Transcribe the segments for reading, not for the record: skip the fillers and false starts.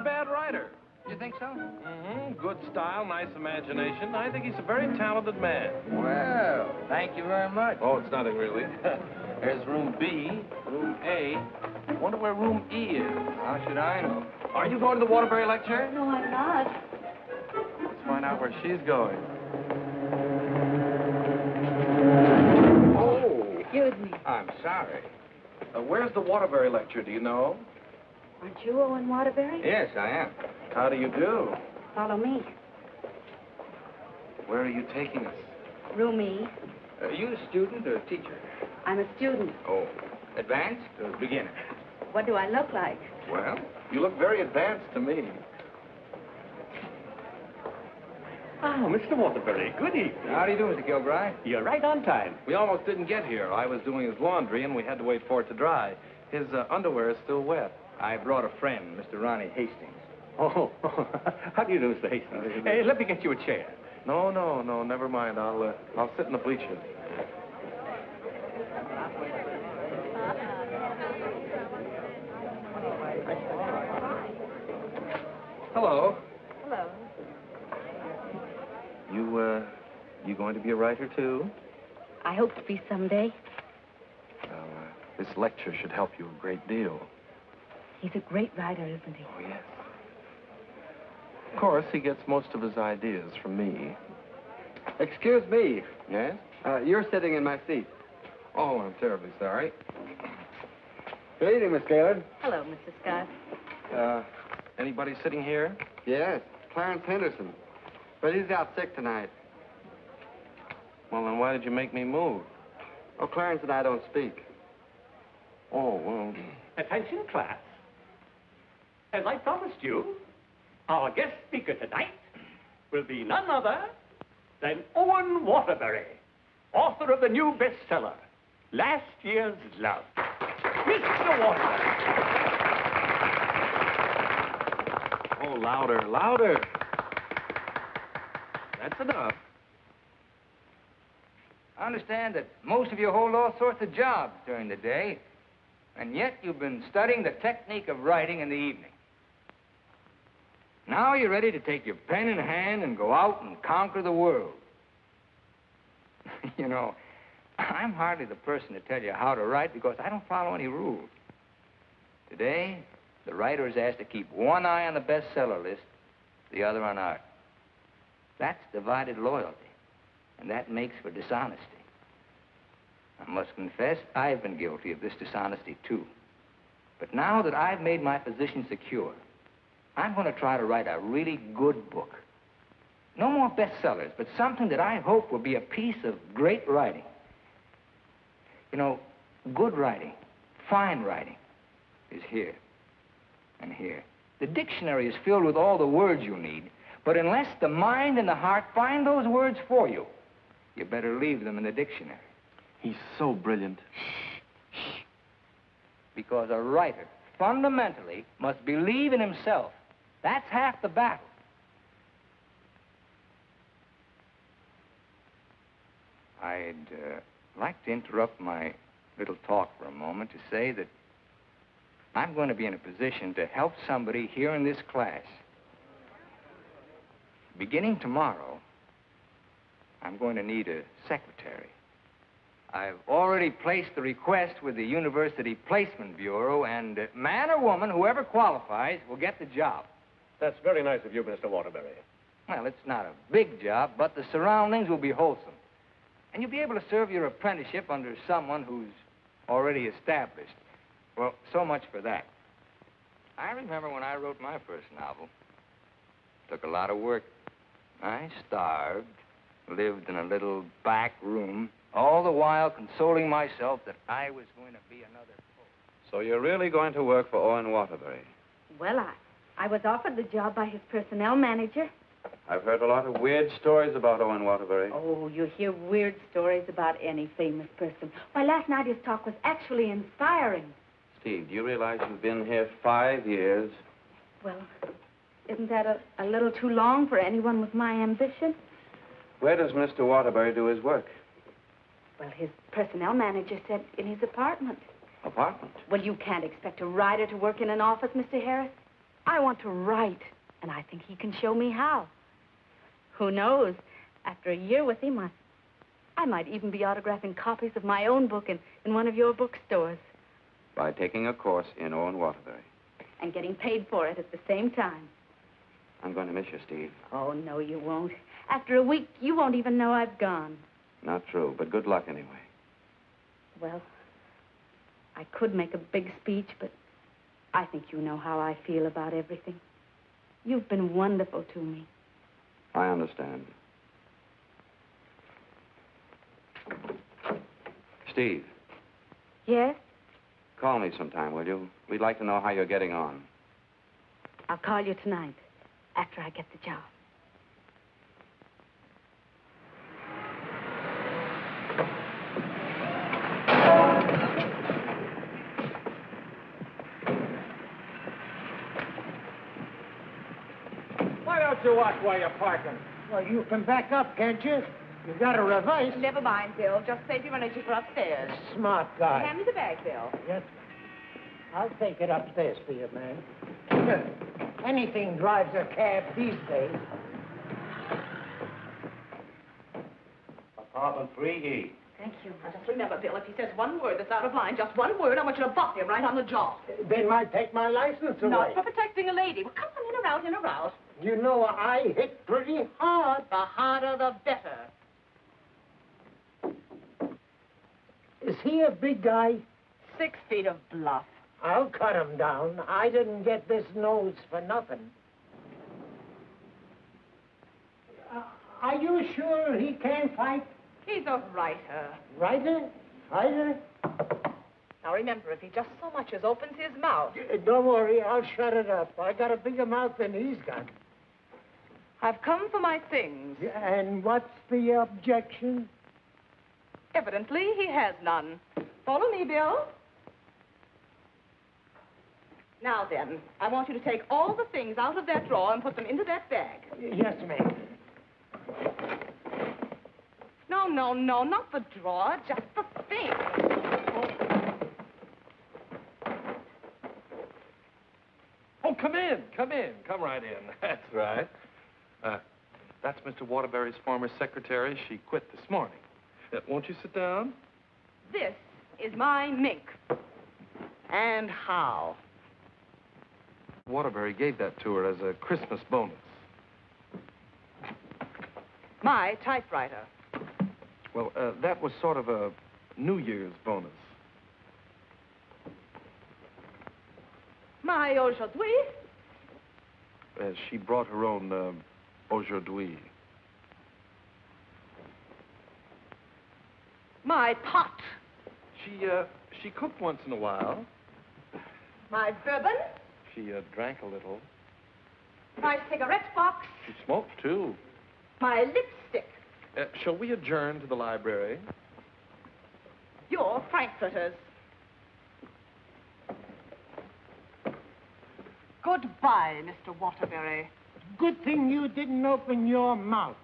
a bad writer. You think so? Mm-hmm. Good style, nice imagination. I think he's a very talented man. Well, thank you very much. Oh, it's nothing really. There's room B, room A. Wonder where room E is. How should I know? Are you going to the Waterberry lecture? No, I'm not. Let's find out where she's going. Oh, Excuse me. I'm sorry. Where's the Waterberry lecture, do you know? Aren't you Owen Waterberry? Yes, I am. How do you do? Follow me. Where are you taking us? Room E. Are you a student or a teacher? I'm a student. Oh, advanced or beginner? What do I look like? Well, You look very advanced to me. Ah, Mr. Waterberry, good evening. how do you do, Mr. Kilbride? You're right on time. We almost didn't get here. I was doing his laundry, and we had to wait for it to dry. His underwear is still wet. I brought a friend, Mr. Ronnie Hastings. Oh, how do you do, Mr. Hastings? Hey, let me get you a chair. No, never mind. I'll sit in the bleachers. Hello. Hello. You going to be a writer, too? I hope to be someday. Well, this lecture should help you a great deal. He's a great writer, isn't he? Oh, yes. Of course, he gets most of his ideas from me. Excuse me. Yes? You're sitting in my seat. Oh, I'm terribly sorry. Good evening, Miss Gaylord. Hello, Mr. Scott. Anybody sitting here? Yes, Clarence Henderson. But he's out sick tonight. Well, then why did you make me move? Oh, Clarence and I don't speak. Oh, well... Attention, class. As I promised you, our guest speaker tonight will be none other than Owen Waterberry, author of the new bestseller, Last Year's Love. Mr. Waterberry. Oh, louder, louder. That's enough. I understand that most of you hold all sorts of jobs during the day, and yet you've been studying the technique of writing in the evening. Now you're ready to take your pen in hand and go out and conquer the world. You know, I'm hardly the person to tell you how to write because I don't follow any rules. Today, the writer is asked to keep one eye on the bestseller list, the other on art. That's divided loyalty, and that makes for dishonesty. I must confess, I've been guilty of this dishonesty, too. But now that I've made my position secure, I'm going to try to write a really good book. No more bestsellers, but something that I hope will be a piece of great writing. You know, good writing, fine writing, is here and here. The dictionary is filled with all the words you need, but unless the mind and the heart find those words for you, you better leave them in the dictionary. He's so brilliant. Shh. Because a writer, fundamentally, must believe in himself. That's half the battle. I'd like to interrupt my little talk for a moment to say that I'm going to be in a position to help somebody here in this class. Beginning tomorrow, I'm going to need a secretary. I've already placed the request with the University Placement Bureau, and man or woman, whoever qualifies, will get the job. That's very nice of you, Mr. Waterberry. Well, it's not a big job, but the surroundings will be wholesome. And you'll be able to serve your apprenticeship under someone who's already established. Well, so much for that. I remember when I wrote my first novel. It took a lot of work. I starved, lived in a little back room, all the while consoling myself that I was going to be another poet. So you're really going to work for Owen Waterberry? Well, I was offered the job by his personnel manager. I've heard a lot of weird stories about Owen Waterberry. Oh, you hear weird stories about any famous person. Why, last night his talk was actually inspiring. Steve, do you realize you've been here 5 years? Well, isn't that a little too long for anyone with my ambition? Where does Mr. Waterberry do his work? Well, his personnel manager said in his apartment. Apartment? Well, you can't expect a writer to work in an office, Mr. Harris. I want to write, and I think he can show me how. Who knows? After a year with him, I might even be autographing copies of my own book in one of your bookstores. By taking a course in Owen Waterberry. And getting paid for it at the same time. I'm going to miss you, Steve. Oh, no, you won't. After a week, you won't even know I've gone. Not true, but good luck anyway. Well, I could make a big speech, but I think you know how I feel about everything. You've been wonderful to me. I understand. Steve. Yes? Call me sometime, will you? We'd like to know how you're getting on. I'll call you tonight, after I get the job. Why don't you watch while you're parking? Well, you can back up, can't you? You got to reverse. Never mind, Bill. Just save your energy for upstairs. Smart guy. Hand me the bag, Bill. Yes, ma'am. I'll take it upstairs for you, man. Anything drives a cab these days. Apartment 3E. Thank you. Now, just remember, Bill, if he says one word that's out of line, just one word, I want you to bop him right on the jaw. They might take my license away. Not for protecting a lady. Well, come on, in or out. You know, I hit pretty hard. The harder, the better. Is he a big guy? 6 feet of bluff. I'll cut him down. I didn't get this nose for nothing. Are you sure he can fight? He's a writer. Writer? Fighter? Now, remember, if he just so much as opens his mouth... Don't worry, I'll shut it up. I got a bigger mouth than he's got. I've come for my things. And what's the objection? Evidently, he has none. Follow me, Bill. Now then, I want you to take all the things out of that drawer and put them into that bag. Yes, ma'am. No, not the drawer, just the things. Oh, come in. Come right in. That's right. That's Mr. Waterberry's former secretary. She quit this morning. Won't you sit down? This is my mink. And how? Waterberry gave that to her as a Christmas bonus. My typewriter. Well, that was sort of a New Year's bonus. My aujourd'hui. She brought her own aujourd'hui. My pot. She cooked once in a while. My bourbon. She drank a little. My cigarette box. She smoked, too. My lipstick. Shall we adjourn to the library? Your frankfurters. Goodbye, Mr. Waterberry. Good thing you didn't open your mouth.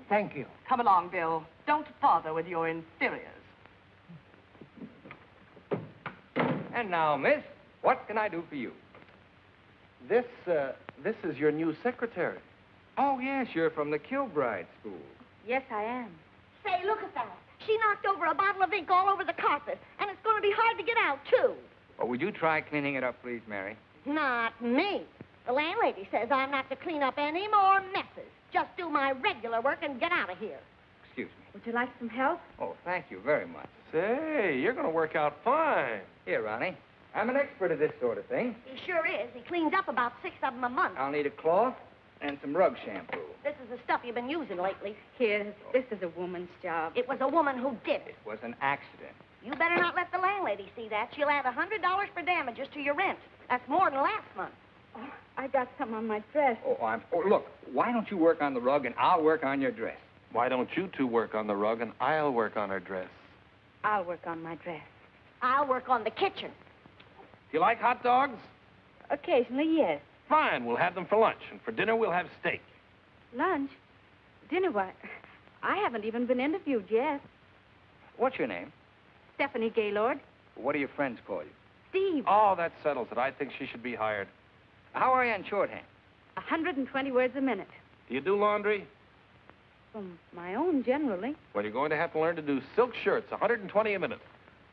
Thank you. Come along, Bill. Don't bother with your inferiors. And now, miss, what can I do for you? This is your new secretary. Oh, yes, you're from the Kilbride School. Yes, I am. Say, look at that. She knocked over a bottle of ink all over the carpet, and it's going to be hard to get out, too. Oh, would you try cleaning it up, please, Mary? Not me. The landlady says I'm not to clean up any more messes. Just do my regular work and get out of here. Excuse me. Would you like some help? Oh, thank you very much. Say, you're going to work out fine. Here, Ronnie. I'm an expert at this sort of thing. He sure is. He cleans up about 6 of them a month. I'll need a cloth and some rug shampoo. This is the stuff you've been using lately. Here, this is a woman's job. It was a woman who did it. It was an accident. You better not let the landlady see that. She'll add $100 for damages to your rent. That's more than last month. Oh, I got some on my dress. Oh, look, why don't you work on the rug and I'll work on your dress? Why don't you two work on the rug and I'll work on her dress? I'll work on my dress. I'll work on the kitchen. Do you like hot dogs? Occasionally, yes. Fine, we'll have them for lunch. And for dinner, we'll have steak. Lunch? Dinner, why? I haven't even been interviewed yet. What's your name? Stephanie Gaylord. What do your friends call you? Steve. Oh, that settles it. I think she should be hired. How are you on shorthand? 120 words a minute. Do you do laundry? From my own, generally. Well, you're going to have to learn to do silk shirts, 120 a minute.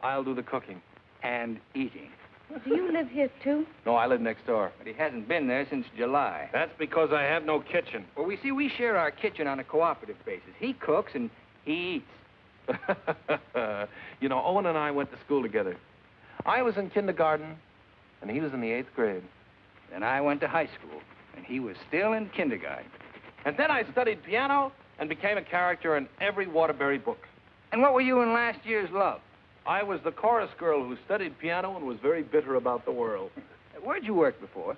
I'll do the cooking. And eating. Do you live here, too? No, I live next door. But he hasn't been there since July. That's because I have no kitchen. Well, we share our kitchen on a cooperative basis. He cooks and he eats. You know, Owen and I went to school together. I was in kindergarten, and he was in the 8th grade. Then I went to high school, and he was still in kindergarten. And then I studied piano and became a character in every Waterberry book. And what were you in last year's Love? I was the chorus girl who studied piano and was very bitter about the world. Where'd you work before?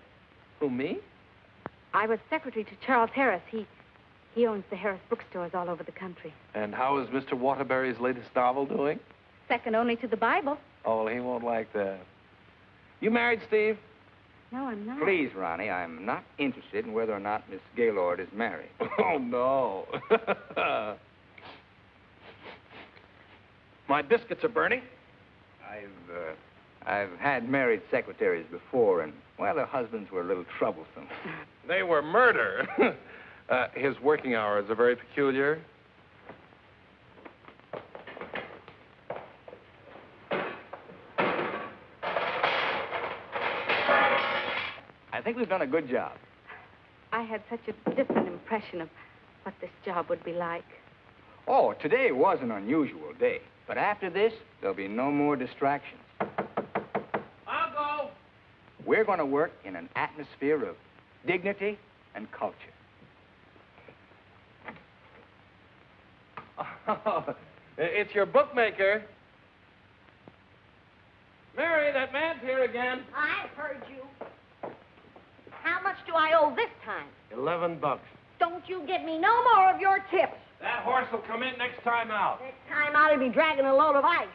Who, me? I was secretary to Charles Harris. He owns the Harris bookstores all over the country. And how is Mr. Waterberry's latest novel doing? Second only to the Bible. Oh, well, he won't like that. You married, Steve? No, I'm not. Please, Ronnie, I'm not interested in whether or not Miss Gaylord is married. Oh, no. My biscuits are burning. I've had married secretaries before, and, well, their husbands were a little troublesome. They were murder. His working hours are very peculiar. I think we've done a good job. I had such a different impression of what this job would be like. Oh, today was an unusual day. But after this, there'll be no more distractions. I'll go. We're going to work in an atmosphere of dignity and culture. Oh, it's your bookmaker. Mary, that man's here again. I've heard you. How much do I owe this time? $11. Don't you give me no more of your tips. That horse will come in next time out. Next time I'll be dragging a load of ice.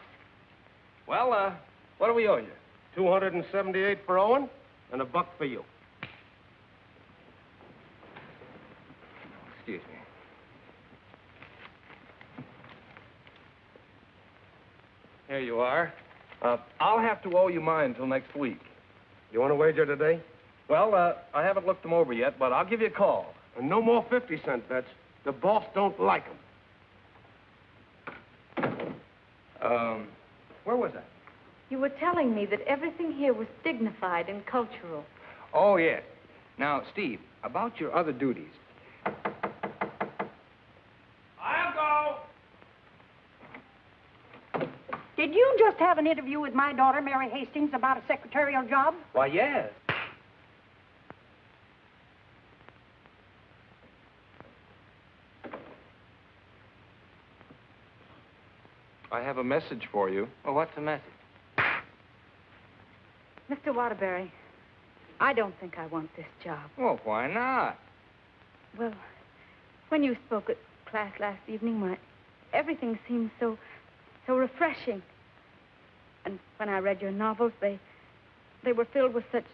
Well, what do we owe you? $278 for Owen and $1 for you. Excuse me. Here you are. I'll have to owe you mine until next week. You want to wager today? Well, I haven't looked them over yet, but I'll give you a call. And no more 50-cent bets. The boss don't like them. Where was I? You were telling me that everything here was dignified and cultural. Oh, yes. Now, Steve, about your other duties. I'll go. Did you just have an interview with my daughter, Mary Hastings, about a secretarial job? Why, yes. I have a message for you. Well, what's the message? Mr. Waterberry, I don't think I want this job. Well, why not? Well, when you spoke at class last evening, everything seemed so refreshing. And when I read your novels, they were filled with such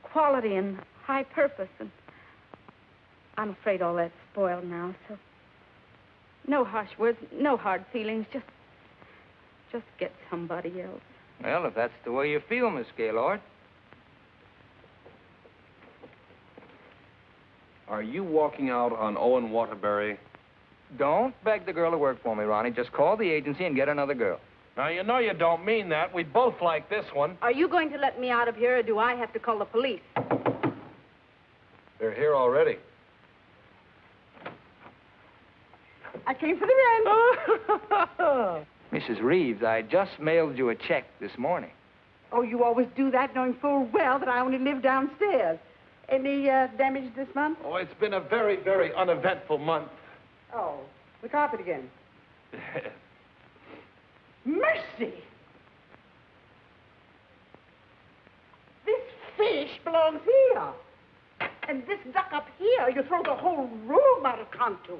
quality and high purpose. And I'm afraid all that's spoiled now, so no harsh words, no hard feelings, just get somebody else. Well, if that's the way you feel, Miss Gaylord. Are you walking out on Owen Waterberry? Don't beg the girl to work for me, Ronnie. Just call the agency and get another girl. Now, you know you don't mean that. We both like this one. Are you going to let me out of here, or do I have to call the police? They're here already. I came for the rent. Mrs. Reeves, I just mailed you a check this morning. Oh, you always do that, knowing full well that I only live downstairs. Any damage this month? Oh, it's been a very, very uneventful month. Oh, the carpet again. Mercy! This fish belongs here. And this duck up here, you throw the whole room out of contour.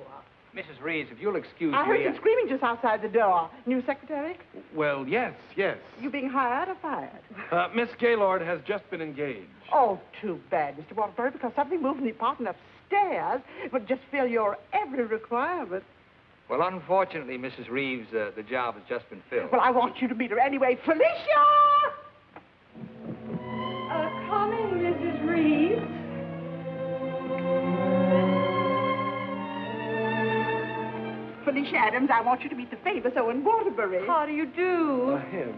Mrs. Reeves, if you'll excuse I heard me... some screaming just outside the door. New secretary? Well, yes. You being hired or fired? Miss Gaylord has just been engaged. Oh, too bad, Mr. Waterberry, because something moved in the apartment upstairs would just fill your every requirement. Well, unfortunately, Mrs. Reeves, the job has just been filled. Well, I want you to meet her anyway. Felicia! Coming, Mrs. Reeves. Felicia Adams. I want you to meet the famous Owen Waterberry. How do you do? Him.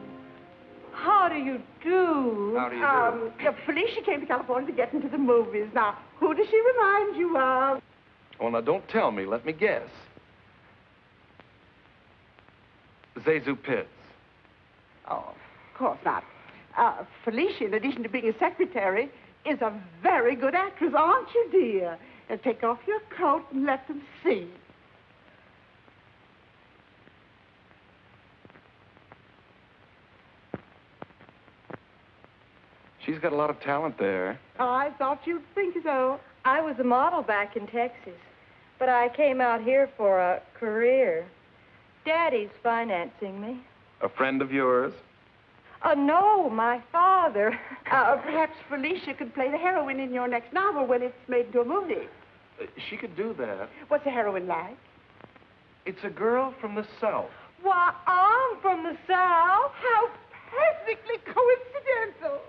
How do you do? How do you do? Felicia came to California to get into the movies. Now, who does she remind you of? Oh, now, don't tell me. Let me guess. Zazu Pitts. Oh, of course not. Felicia, in addition to being a secretary, is a very good actress, aren't you, dear? Now, take off your coat and let them see. She's got a lot of talent there. I thought you'd think so. I was a model back in Texas, but I came out here for a career. Daddy's financing me. A friend of yours? No, my father. Perhaps Felicia could play the heroine in your next novel when it's made into a movie. She could do that. What's the heroine like? It's a girl from the South. Why, I'm from the South. How perfectly coincidental.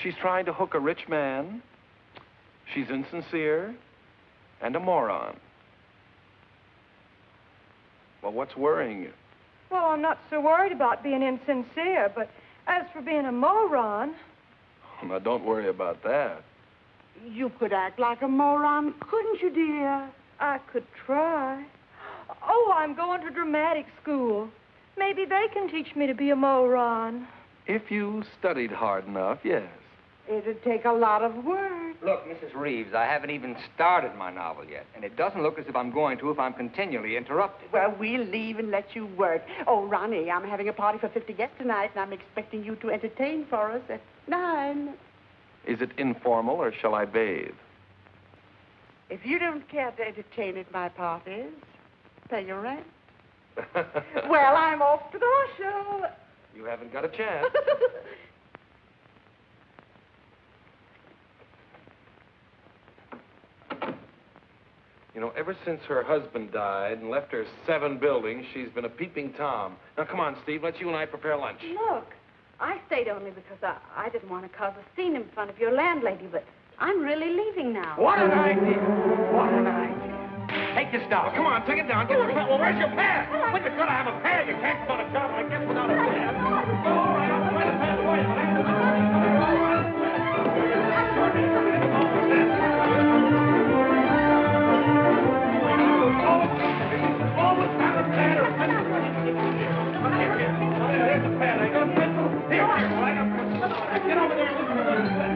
She's trying to hook a rich man. She's insincere and a moron. Well, what's worrying you? Well, I'm not so worried about being insincere, but as for being a moron... Now, don't worry about that. You could act like a moron, couldn't you, dear? I could try. Oh, I'm going to dramatic school. Maybe they can teach me to be a moron. If you studied hard enough, yes. It'd take a lot of work. Look, Mrs. Reeves, I haven't even started my novel yet, and it doesn't look as if I'm going to if I'm continually interrupted. Well, we'll leave and let you work. Oh, Ronnie, I'm having a party for 50 guests tonight, and I'm expecting you to entertain for us at 9. Is it informal, or shall I bathe? If you don't care to entertain at my parties, pay your rent. Well, I'm off to the horse show. You haven't got a chance. You know, ever since her husband died and left her 7 buildings, she's been a peeping Tom. Now, come on, Steve, let's you and I prepare lunch. Look, I stayed only because I didn't want to cause a scene in front of your landlady, but I'm really leaving now. What an idea. What an idea. Take your stuff. Come on, take it down. Get your pad. Well, where's your pad? When you've got to have a pad, you can't start a job like this without a pad. All right, I'll try the pad for you, but I have always have a pad or a pencil. Here's a pad. I got a pencil. Here, I got a pencil. Get over there and listen to what he says.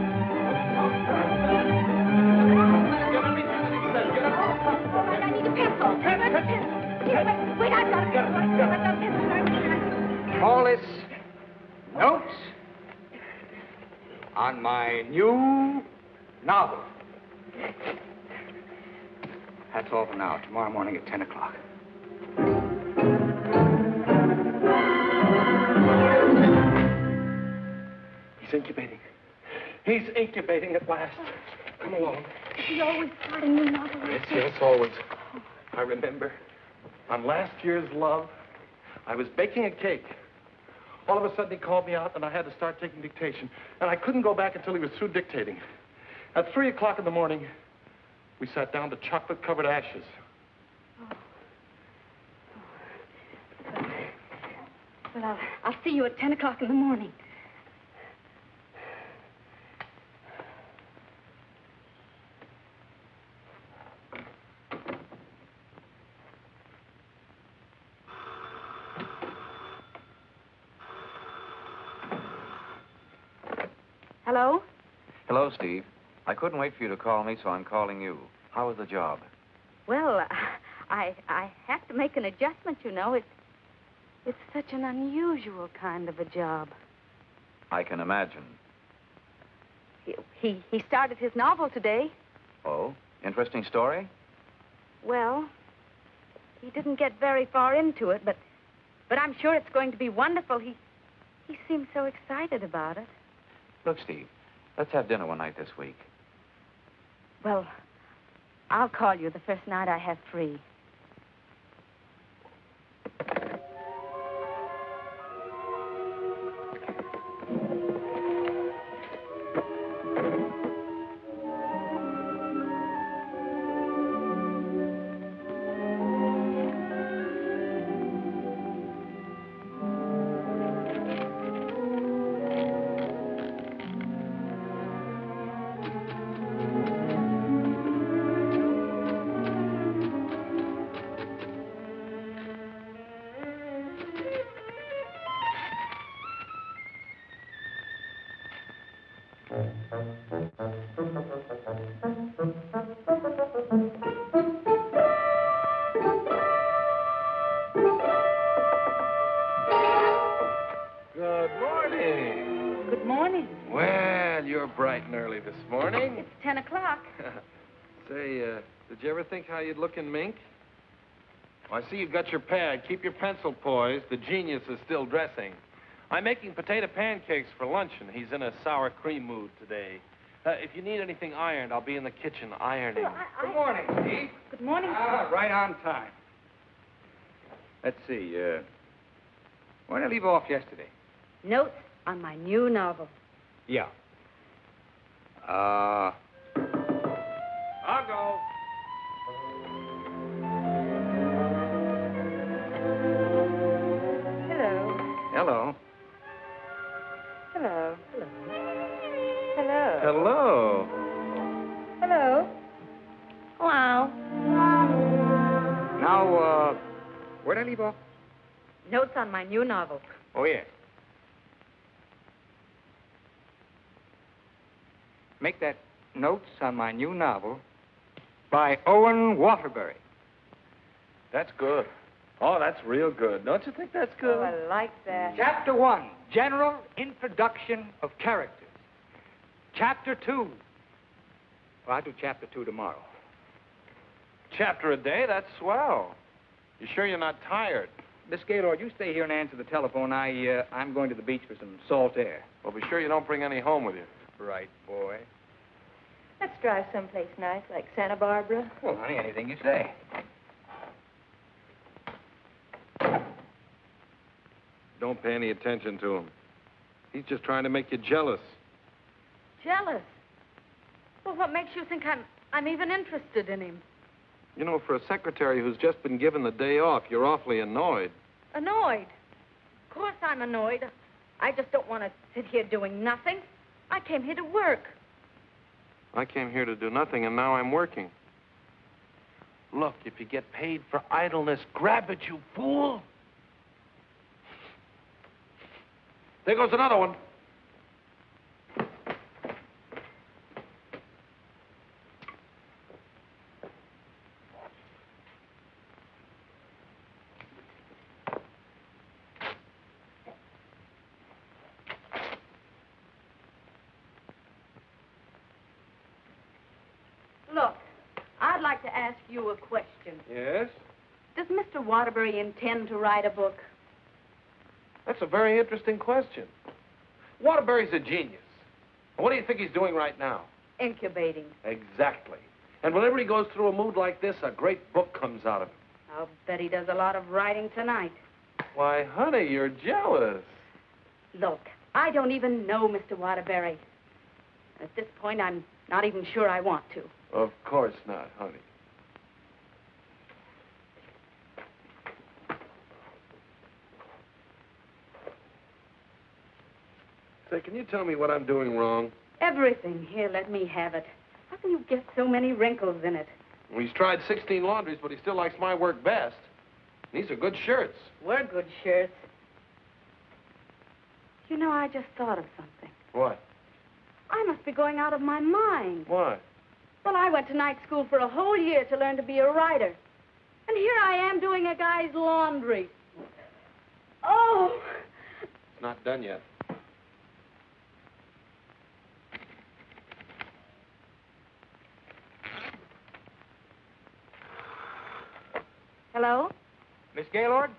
Get everything that he says. Get up. I need a pencil. Wait, I've got a pencil. I've got a pencil. Call this notes on my new novel. That's all for now. Tomorrow morning at 10 o'clock. He's incubating. He's incubating at last. Come along. He always starting new novels. Yes, always. I remember on last year's Love, I was baking a cake. All of a sudden, he called me out, and I had to start taking dictation. And I couldn't go back until he was through dictating. At 3 o'clock in the morning, we sat down to chocolate-covered ashes. Well, I'll see you at 10 o'clock in the morning. Hello? Hello, Steve. I couldn't wait for you to call me, so I'm calling you. How was the job? Well, I have to make an adjustment, you know. It's such an unusual kind of a job. I can imagine. He started his novel today. Oh, interesting story? Well, he didn't get very far into it, but I'm sure it's going to be wonderful. He seems so excited about it. Look, Steve, let's have dinner one night this week. Well, I'll call you the first night I have free. and early this morning. It's 10 o'clock. Say, did you ever think how you'd look in mink? Well, I see you've got your pad. Keep your pencil poised. The genius is still dressing. I'm making potato pancakes for luncheon. He's in a sour cream mood today. If you need anything ironed, I'll be in the kitchen ironing. Well, Good morning, Steve. Good morning. Right on time. Let's see, where did I leave off yesterday? Notes on my new novel. Yeah. I'll go. Hello. Hello. Hello. Hello. Hello. Hello. Hello. Now, where did I leave off? Notes on my new novel. Oh, yes. Make that notes on my new novel by Owen Waterberry. That's good. Oh, that's real good. Don't you think that's good? Oh, I like that. Chapter 1, General Introduction of Characters. Chapter 2. Well, I'll do Chapter 2 tomorrow. Chapter a day? That's swell. You sure you're not tired? Miss Gaylord, you stay here and answer the telephone. I'm going to the beach for some salt air. Well, be sure you don't bring any home with you. Right, boy. Let's drive someplace nice, like Santa Barbara. Well, honey, anything you say. Don't pay any attention to him. He's just trying to make you jealous. Jealous? Well, what makes you think I'm even interested in him? You know, for a secretary who's just been given the day off, you're awfully annoyed. Annoyed? Of course I'm annoyed. I just don't want to sit here doing nothing. I came here to work. I came here to do nothing, and now I'm working. Look, if you get paid for idleness, grab it, you fool. There goes another one. Look, I'd like to ask you a question. Yes? Does Mr. Waterberry intend to write a book? That's a very interesting question. Waterberry's a genius. What do you think he's doing right now? Incubating. Exactly. And whenever he goes through a mood like this, a great book comes out of him. I'll bet he does a lot of writing tonight. Why, honey, you're jealous. Look, I don't even know Mr. Waterberry. At this point, I'm not even sure I want to. Of course not, honey. Say, can you tell me what I'm doing wrong? Everything. Here, let me have it. How can you get so many wrinkles in it? Well, he's tried 16 laundries, but he still likes my work best. These are good shirts. We're good shirts. You know, I just thought of something. What? I must be going out of my mind. Why? Well, I went to night school for a whole year to learn to be a writer. And here I am doing a guy's laundry. Oh! It's not done yet. Hello? Miss Gaylord,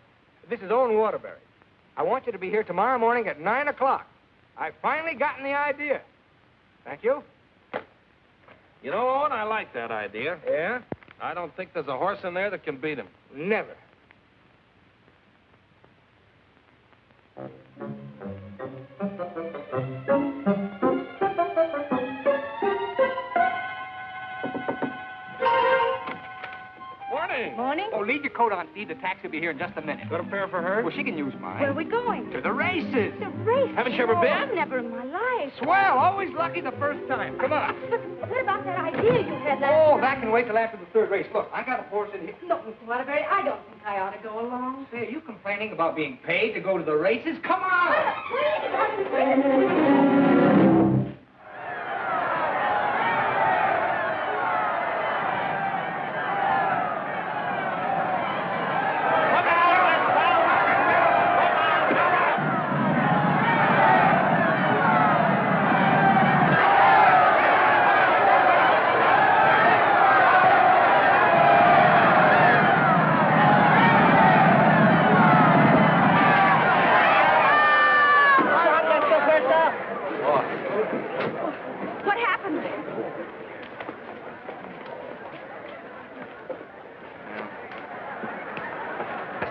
this is Owen Waterberry. I want you to be here tomorrow morning at 9 o'clock. I've finally gotten the idea. Thank you. You know, Owen, I like that idea. Yeah? I don't think there's a horse in there that can beat him. Never. Morning. Morning? Oh, leave your coat on, Steve. The taxi will be here in just a minute. Got a pair for her? Well, she can use mine. Where are we going? To the races. The race. Haven't you ever been? I've never in my life. Swell. Always lucky the first time. Come on. But what about that idea you had last Oh, night? that can wait till after the third race. Look, I got a horse in here. Look, Mr. Waterbury, I don't think I ought to go along. Say, are you complaining about being paid to go to the races? Come on!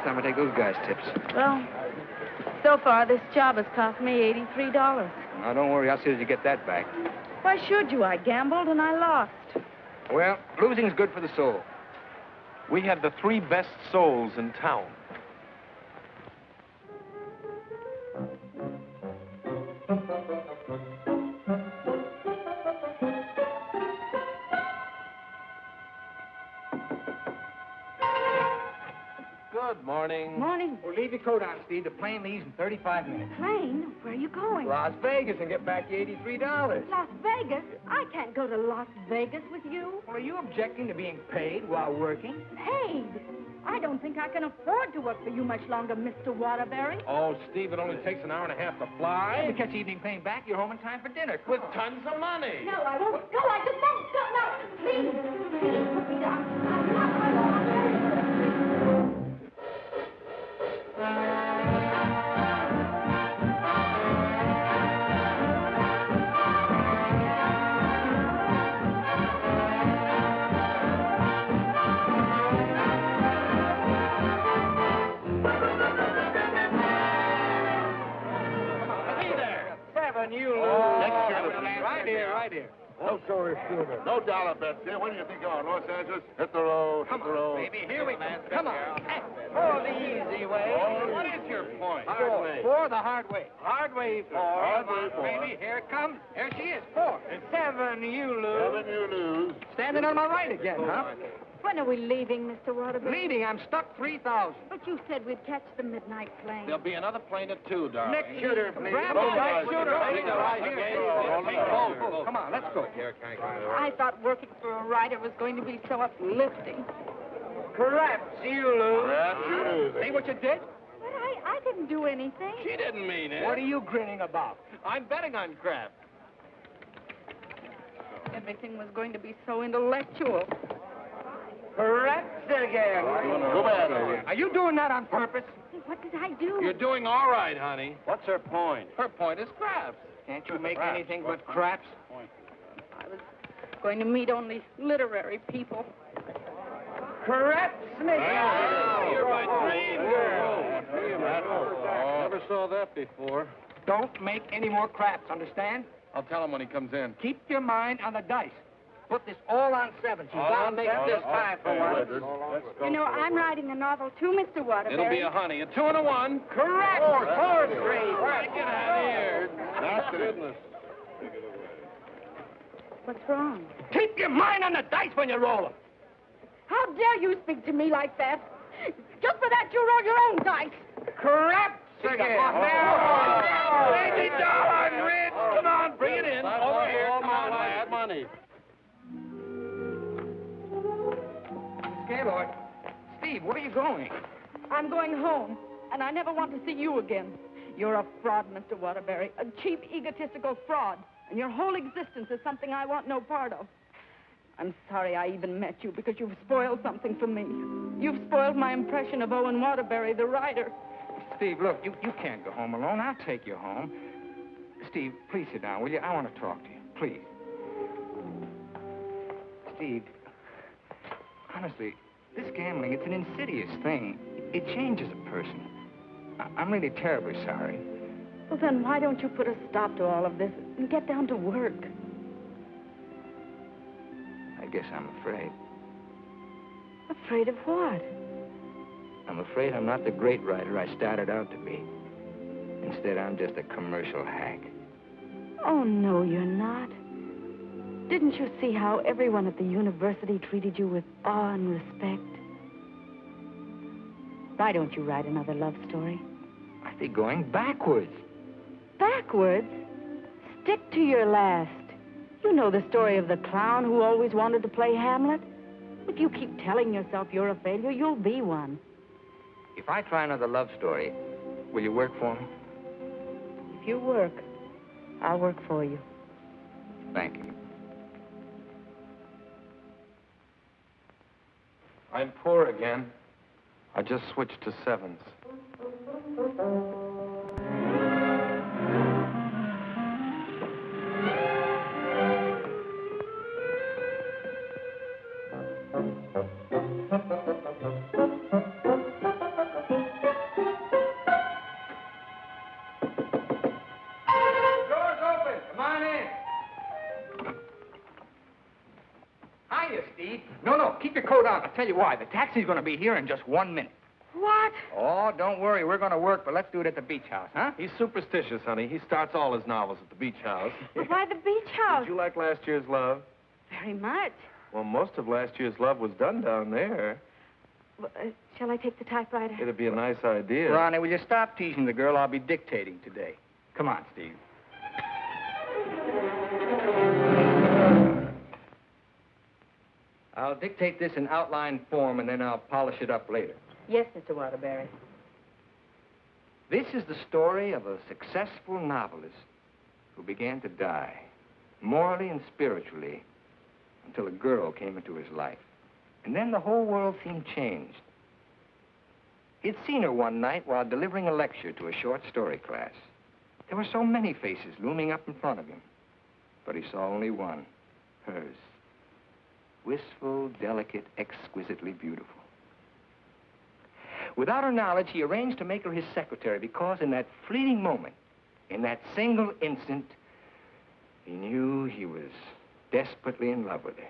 time I take those guys' tips. Well, so far, this job has cost me $83. Now, don't worry. I'll see that you get that back. Why should you? I gambled and I lost. Well, losing's good for the soul. We had the 3 best souls in town. Good morning. Morning. Well, leave your coat on, Steve. The plane leaves in 35 minutes. Plane? Where are you going? Las Vegas and get back your $83. Las Vegas? I can't go to Las Vegas with you. Well, are you objecting to being paid while working? Paid? I don't think I can afford to work for you much longer, Mr. Waterberry. Oh, Steve, it only takes an hour and a half to fly. If we catch evening plane back, you're home in time for dinner. With tons of money. No, I won't. No, I just won't. No, please. Please, put me down. I'm not going to Right here. No story sooner. No dollar bets here. When do you think you're on? Los Angeles? Hit the road. Come hit the road. on, baby. Here we go. Come on. Oh, the easy way. What is your point? Hard way. Four, the hard way. Hard way, four. Hard way, Come on, four. baby. Here it comes. Here she is. 4. And 7, you lose. 7, you lose. Standing on my right again, huh? When are we leaving, Mr. Waterberry? Leading, I'm stuck 3,000. But you said we'd catch the midnight plane. There'll be another plane at 2, darling. Next shooter, please. Grab the All right right, shooter. take the right Here. Come on, let's go. I thought working for a writer was going to be so uplifting. Perhaps you lose. Perhaps you lose. See what you did? But I didn't do anything. She didn't mean it. What are you grinning about? I'm betting on crap. Everything was going to be so intellectual. Correct again. Go back over. Are you doing that on purpose? What did I do? You're doing all right, honey. What's her point? Her point is craps. Can't you make anything but craps? I was going to meet only literary people. Craps, Smith. You're my dream girl. Never saw that before. Don't make any more craps, understand? I'll tell him when he comes in. Keep your mind on the dice. Put this all on 7. She's bound to make this time for once. You know, I'm writing a novel too, Mr. Waterberry. It'll be a honey. A 2 and a 1. Correct. 4 straight. Get out of here. That's goodness. What's wrong? Keep your mind on the dice when you roll them. How dare you speak to me like that? Just for that, you roll your own dice. Craps again. $80, Rich. Come on, bring it in. Over here. Come on, lad. Money. Gaylord. Steve, where are you going? I'm going home, and I never want to see you again. You're a fraud, Mr. Waterberry, a cheap, egotistical fraud, and your whole existence is something I want no part of. I'm sorry I even met you, because you've spoiled something for me. You've spoiled my impression of Owen Waterberry, the writer. Steve, look, you can't go home alone. I'll take you home. Steve, please sit down, will you? I want to talk to you, please. Steve, honestly, this gambling, it's an insidious thing. It changes a person. I'm really terribly sorry. Well, then why don't you put a stop to all of this and get down to work? I guess I'm afraid. Afraid of what? I'm afraid I'm not the great writer I started out to be. Instead, I'm just a commercial hack. Oh, no, you're not. Didn't you see how everyone at the university treated you with awe and respect? Why don't you write another love story? I think going backwards. Backwards? Stick to your last. You know the story of the clown who always wanted to play Hamlet? If you keep telling yourself you're a failure, you'll be one. If I try another love story, will you work for me? If you work, I'll work for you. Thank you. I'm poor again. I just switched to 7s. tell you why. The taxi's going to be here in just 1 minute. What? Oh, don't worry. We're going to work, but let's do it at the beach house, huh? He's superstitious, honey. He starts all his novels at the beach house. But why the beach house? Did you like last year's Love? Very much. Well, most of last year's Love was done down there. Well, shall I take the typewriter? It'd be a nice idea. Ronnie, will you stop teasing the girl? I'll be dictating today. Come on, Steve. I'll dictate this in outline form, and then I'll polish it up later. Yes, Mr. Waterberry. This is the story of a successful novelist who began to die, morally and spiritually, until a girl came into his life. And then the whole world seemed changed. He'd seen her one night while delivering a lecture to a short story class. There were so many faces looming up in front of him, but he saw only one, hers. Wistful, delicate, exquisitely beautiful. Without her knowledge, he arranged to make her his secretary because in that fleeting moment, in that single instant, he knew he was desperately in love with her.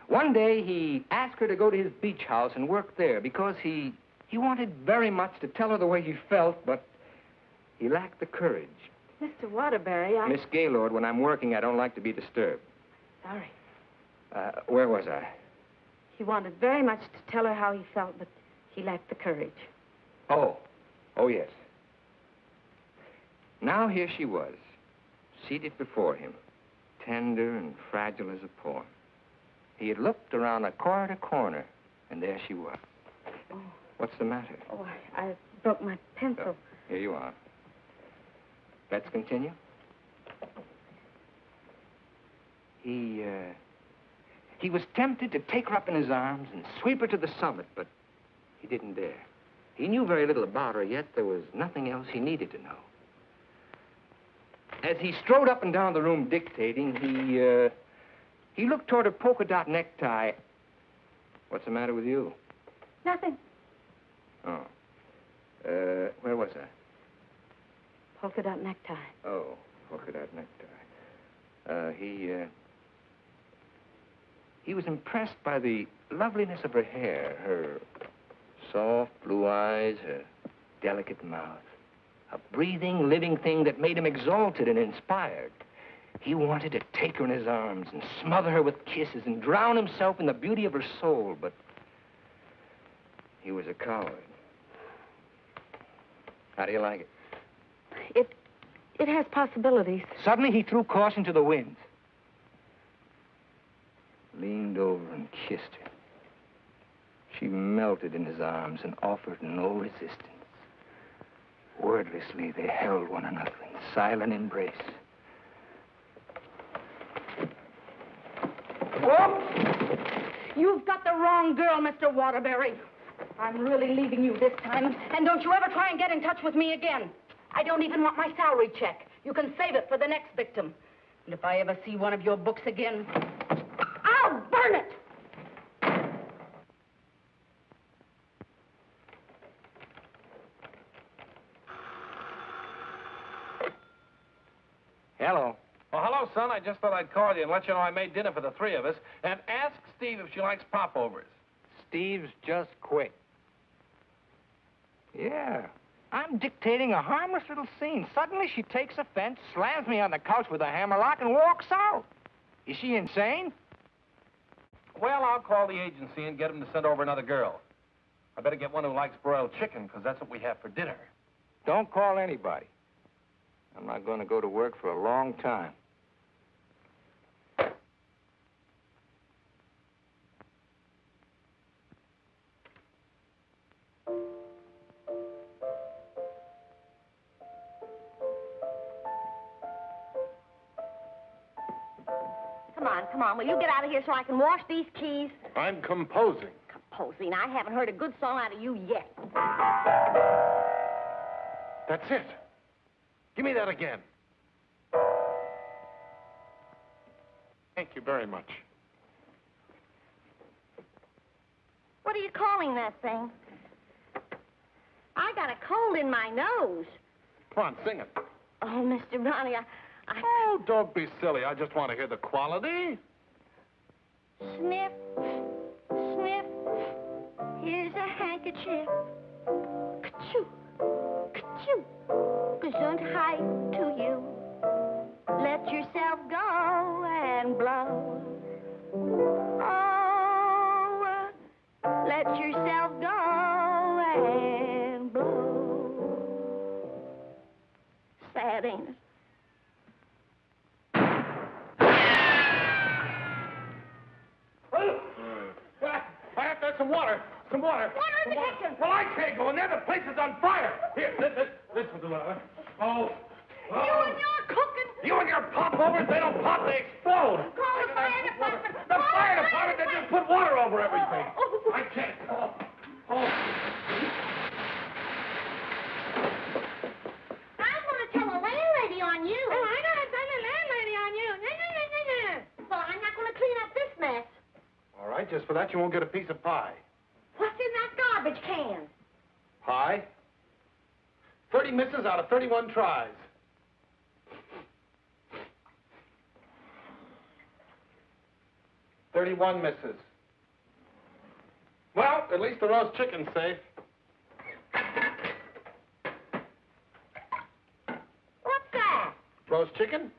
One day, he asked her to go to his beach house and work there because he wanted very much to tell her the way he felt, but he lacked the courage. Mr. Waterberry, Miss Gaylord, when I'm working, I don't like to be disturbed. Sorry. Where was I? He wanted very much to tell her how he felt, but he lacked the courage. Oh, yes. Now here she was, seated before him, tender and fragile as a poem. He had looked around a corner to corner, and there she was. Oh. What's the matter? Oh, I broke my pencil. Oh, here you are. Let's continue. He was tempted to take her up in his arms and sweep her to the summit, but he didn't dare. He knew very little about her, yet there was nothing else he needed to know. As he strode up and down the room dictating, he looked toward her polka dot necktie. What's the matter with you? Nothing. Oh. Where was I? Polka dot necktie. Oh, polka dot necktie. He was impressed by the loveliness of her hair, her soft blue eyes, her delicate mouth. A breathing, living thing that made him exalted and inspired. He wanted to take her in his arms and smother her with kisses and drown himself in the beauty of her soul, but he was a coward. How do you like it? It has possibilities. Suddenly, he threw caution to the winds. Leaned over and kissed her. She melted in his arms and offered no resistance. Wordlessly, they held one another in silent embrace. Whoop! You've got the wrong girl, Mr. Waterberry. I'm really leaving you this time, and don't you ever try and get in touch with me again. I don't even want my salary check. You can save it for the next victim. And if I ever see one of your books again, I'll burn it! Hello. Oh, hello, son. I just thought I'd call you and let you know I made dinner for the three of us. And ask Steve if she likes popovers. Steve's just quit. Yeah. I'm dictating a harmless little scene. Suddenly she takes offense, slams me on the couch with a hammerlock, and walks out. Is she insane? Well, I'll call the agency and get them to send over another girl. I better get one who likes broiled chicken, because that's what we have for dinner. Don't call anybody. I'm not going to go to work for a long time. Come on, will you get out of here so I can wash these keys? I'm composing. Composing? I haven't heard a good song out of you yet. That's it. Give me that again. Thank you very much. What are you calling that thing? I got a cold in my nose. Come on, sing it. Oh, Mr. Ronnie, Oh, don't be silly. I just want to hear the quality. Sniff, ticket ship. Ka-choo, ka-choo, gesundheit to you. Let yourself go and blow. Oh, let yourself go and blow. Sad, ain't it? I have to have some water. Some water. Water in the kitchen. Well, I can't go in there. The place is on fire. Here, this will do it. Oh. You and your cooking. You and your popovers, they don't pop, they explode. Call the fire department. The fire department, they just put water over everything. I can't. I'm going to tell a landlady on you. Oh, I'm going to tell a landlady on you. Well, I'm not going to clean up this mess. All right, just for that, you won't get a piece of pie. What's in that garbage can? Pie? 30 misses out of 31 tries. $31 misses. Well, at least the roast chicken's safe. What's that? Roast chicken?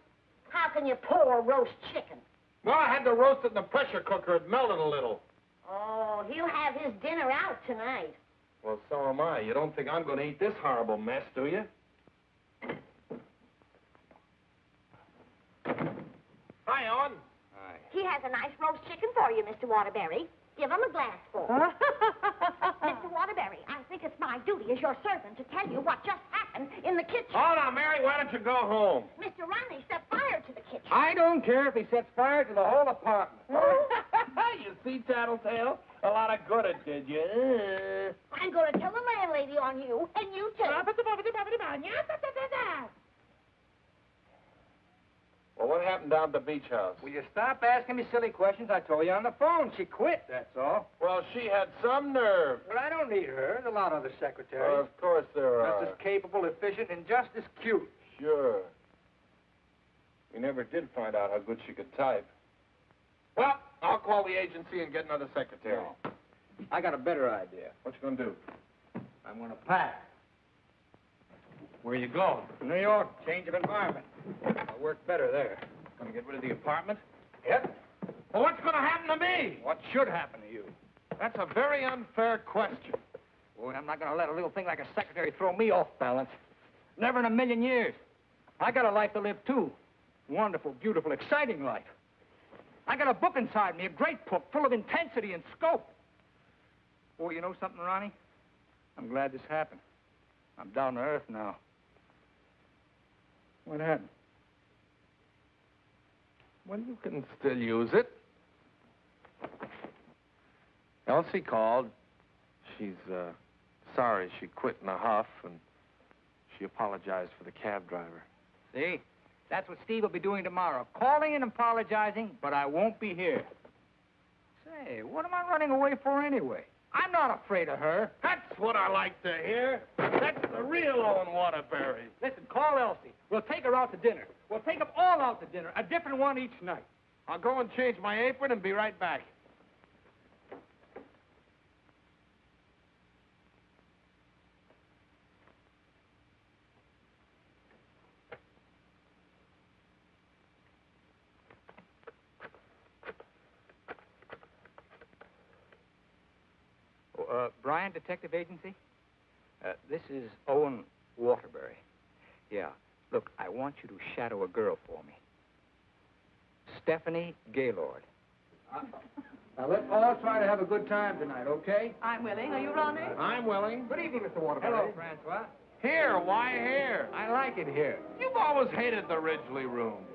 How can you pour roast chicken? Well, I had to roast it in the pressure cooker. It melted a little. Oh, he'll have his dinner out tonight. Well, so am I. You don't think I'm going to eat this horrible mess, do you? Hi, Owen. Hi. He has a nice roast chicken for you, Mr. Waterberry. Give him a glassful. Mr. Waterberry, I think it's my duty as your servant to tell you what just happened in the kitchen. Oh, now, Mary, why don't you go home? Mr. Ronnie set fire to the kitchen. I don't care if he sets fire to the whole apartment. You see, Tattletale? A lot of good it did you. I'm going to tell the landlady on you, and you too. Well, what happened down at the beach house? Will you stop asking me silly questions? I told you on the phone. She quit, that's all. Well, she had some nerve. Well, I don't need her. There's a lot of other secretaries. Of course there are. Just as capable, efficient, and just as cute. Sure. We never did find out how good she could type. Well, I'll call the agency and get another secretary. No. I got a better idea. What you gonna do? I'm going to pack. Where you going? New York, change of environment. I'll work better there. Gonna get rid of the apartment? Yep. Well, what's gonna happen to me? What should happen to you? That's a very unfair question. Boy, I'm not going to let a little thing like a secretary throw me off balance. Never in a million years. I got a life to live, too. Wonderful, beautiful, exciting life. I got a book inside me, a great book, full of intensity and scope. Boy, you know something, Ronnie? I'm glad this happened. I'm down to earth now. What happened? Well, you can still use it. Elsie called. She's, sorry she quit in a huff, and she apologized for the cab driver. See? That's what Steve will be doing tomorrow. Calling and apologizing, but I won't be here. Say, what am I running away for anyway? I'm not afraid of her. That's what I like to hear. That's the real Owen Waterberry. Listen, call Elsie. We'll take her out to dinner. We'll take them all out to dinner, a different one each night. I'll go and change my apron and be right back. Bryan Detective Agency? This is Owen Waterberry. Yeah. Look, I want you to shadow a girl for me. Stephanie Gaylord. Now, let's all try to have a good time tonight, okay? I'm willing. Are you, Ronnie? I'm willing. Good evening, Mr. Waterbury. Hello, Francois. Here, why here? I like it here. You've always hated the Ridgely room.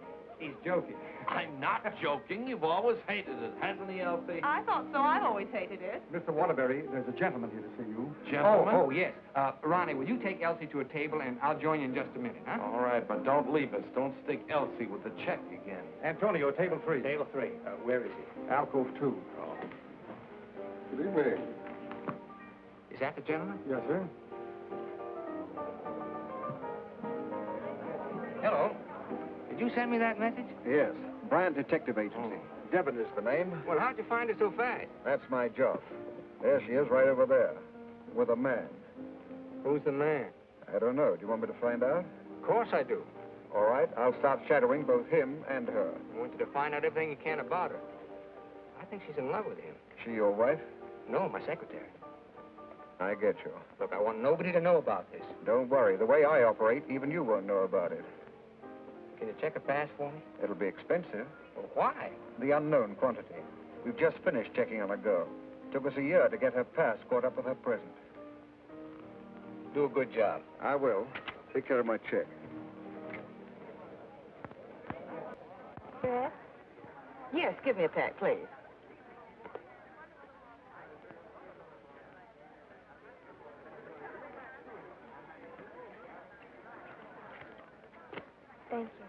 He's joking. I'm not joking. You've always hated it, hasn't he, Elsie? I thought so. I've always hated it. Mr. Waterbury, there's a gentleman here to see you. Gentlemen? Oh, yes. Ronnie, will you take Elsie to a table, and I'll join you in just a minute, huh? All right, but don't leave us. Don't stick Elsie with the check again. Antonio, table 3. Table 3. Where is he? Alcove 2. Oh. Good evening. Is that the gentleman? Yes, sir. Hello. Did you send me that message? Yes. Bryan Detective Agency. Devon is the name. Well, how'd you find her so fast? That's my job. There she is, right over there. with a man. Who's the man? I don't know. Do you want me to find out? Of course I do. All right, I'll start shadowing both him and her. I want you to find out everything you can about her. I think she's in love with him. She your wife? No, my secretary. I get you. Look, I want nobody to know about this. Don't worry. The way I operate, even you won't know about it. Can you check a pass for me? It'll be expensive. Well, why? The unknown quantity. We've just finished checking on a girl. Took us a year to get her pass caught up with her present. Do a good job. I will. Take care of my check. Yes? Yes, give me a pack, please. Thank you.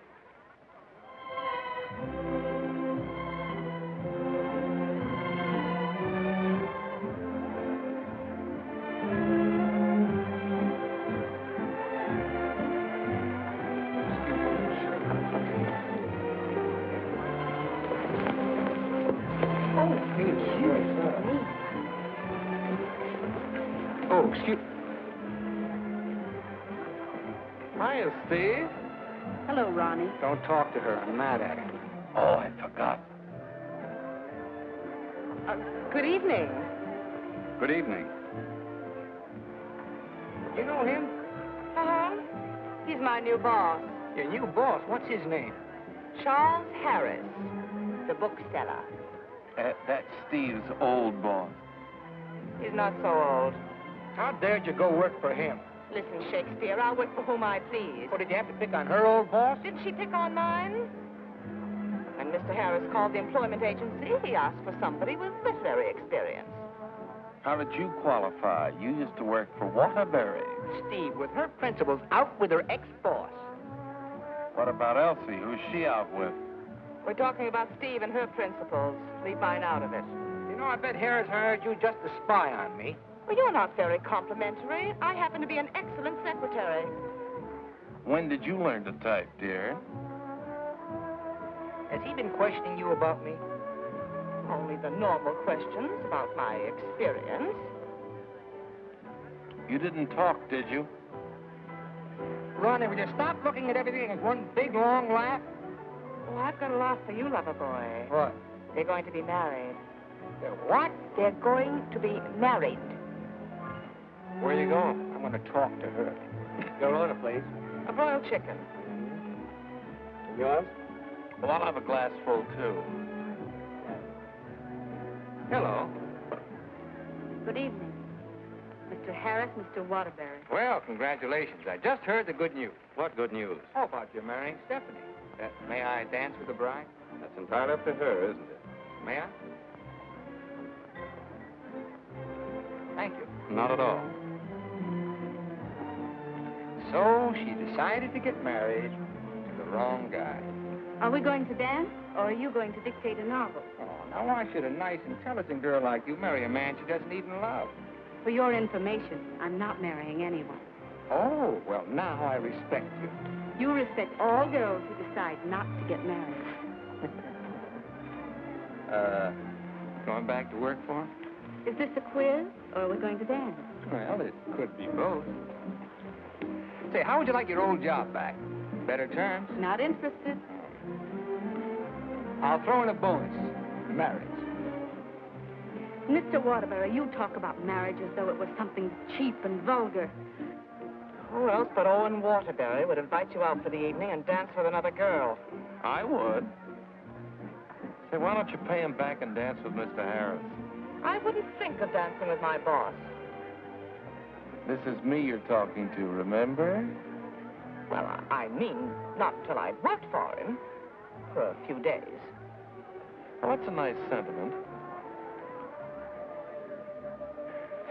Oh, excuse... Hiya, Steve. Hello, Ronnie. Don't talk to her. I'm mad at her. Oh, I forgot. Good evening. Good evening. You know him? Uh-huh. He's my new boss, Your new boss. What's his name? Charles Harris, the bookseller. That's Steve's old boss. He's not so old. How dared you go work for him? Listen, Shakespeare, I'll work for whom I please. What, did you have to pick on her old boss? Did she pick on mine? When Mr. Harris called the employment agency, he asked for somebody with literary experience. How did you qualify? You used to work for Waterberry. Steve, with her principals out with her ex-boss. What about Elsie? Who's she out with? We're talking about Steve and her principals. Leave mine out of it. You know, I bet Harris hired you just to spy on me. Well, you're not very complimentary. I happen to be an excellent secretary. When did you learn to type, dear? Has he been questioning you about me? Only the normal questions about my experience. You didn't talk, did you? Ronnie, will you stop looking at everything as one big, long laugh? Oh, I've got a laugh for you, lover boy. What? They're going to be married. They're what? They're going to be married. Where are you going? I'm going to talk to her. Your order, please. A broiled chicken. Yours? Well, I'll have a glass full, too. Hello. Good evening. Mr. Harris, Mr. Waterberry. Well, congratulations. I just heard the good news. What good news? How about you marrying Stephanie? May I dance with the bride? That's entirely up to her, isn't it? May I? Thank you. Not at all. So she decided to get married to the wrong guy. Are we going to dance, or are you going to dictate a novel? Oh, now why should a nice, intelligent girl like you marry a man she doesn't even love? For your information, I'm not marrying anyone. Oh, well, now I respect you. You respect all girls who decide not to get married. Going back to work for him? Is this a quiz, or are we going to dance? Well, it could be both. Say, how would you like your old job back? Better terms? Not interested. I'll throw in a bonus. Marriage. Mr. Waterberry, you talk about marriage as though it was something cheap and vulgar. Who else but Owen Waterberry would invite you out for the evening and dance with another girl? I would. Say, why don't you pay him back and dance with Mr. Harris? I wouldn't think of dancing with my boss. This is me you're talking to, remember? Well, I mean, not until I've worked for him. For a few days. Well, that's a nice sentiment.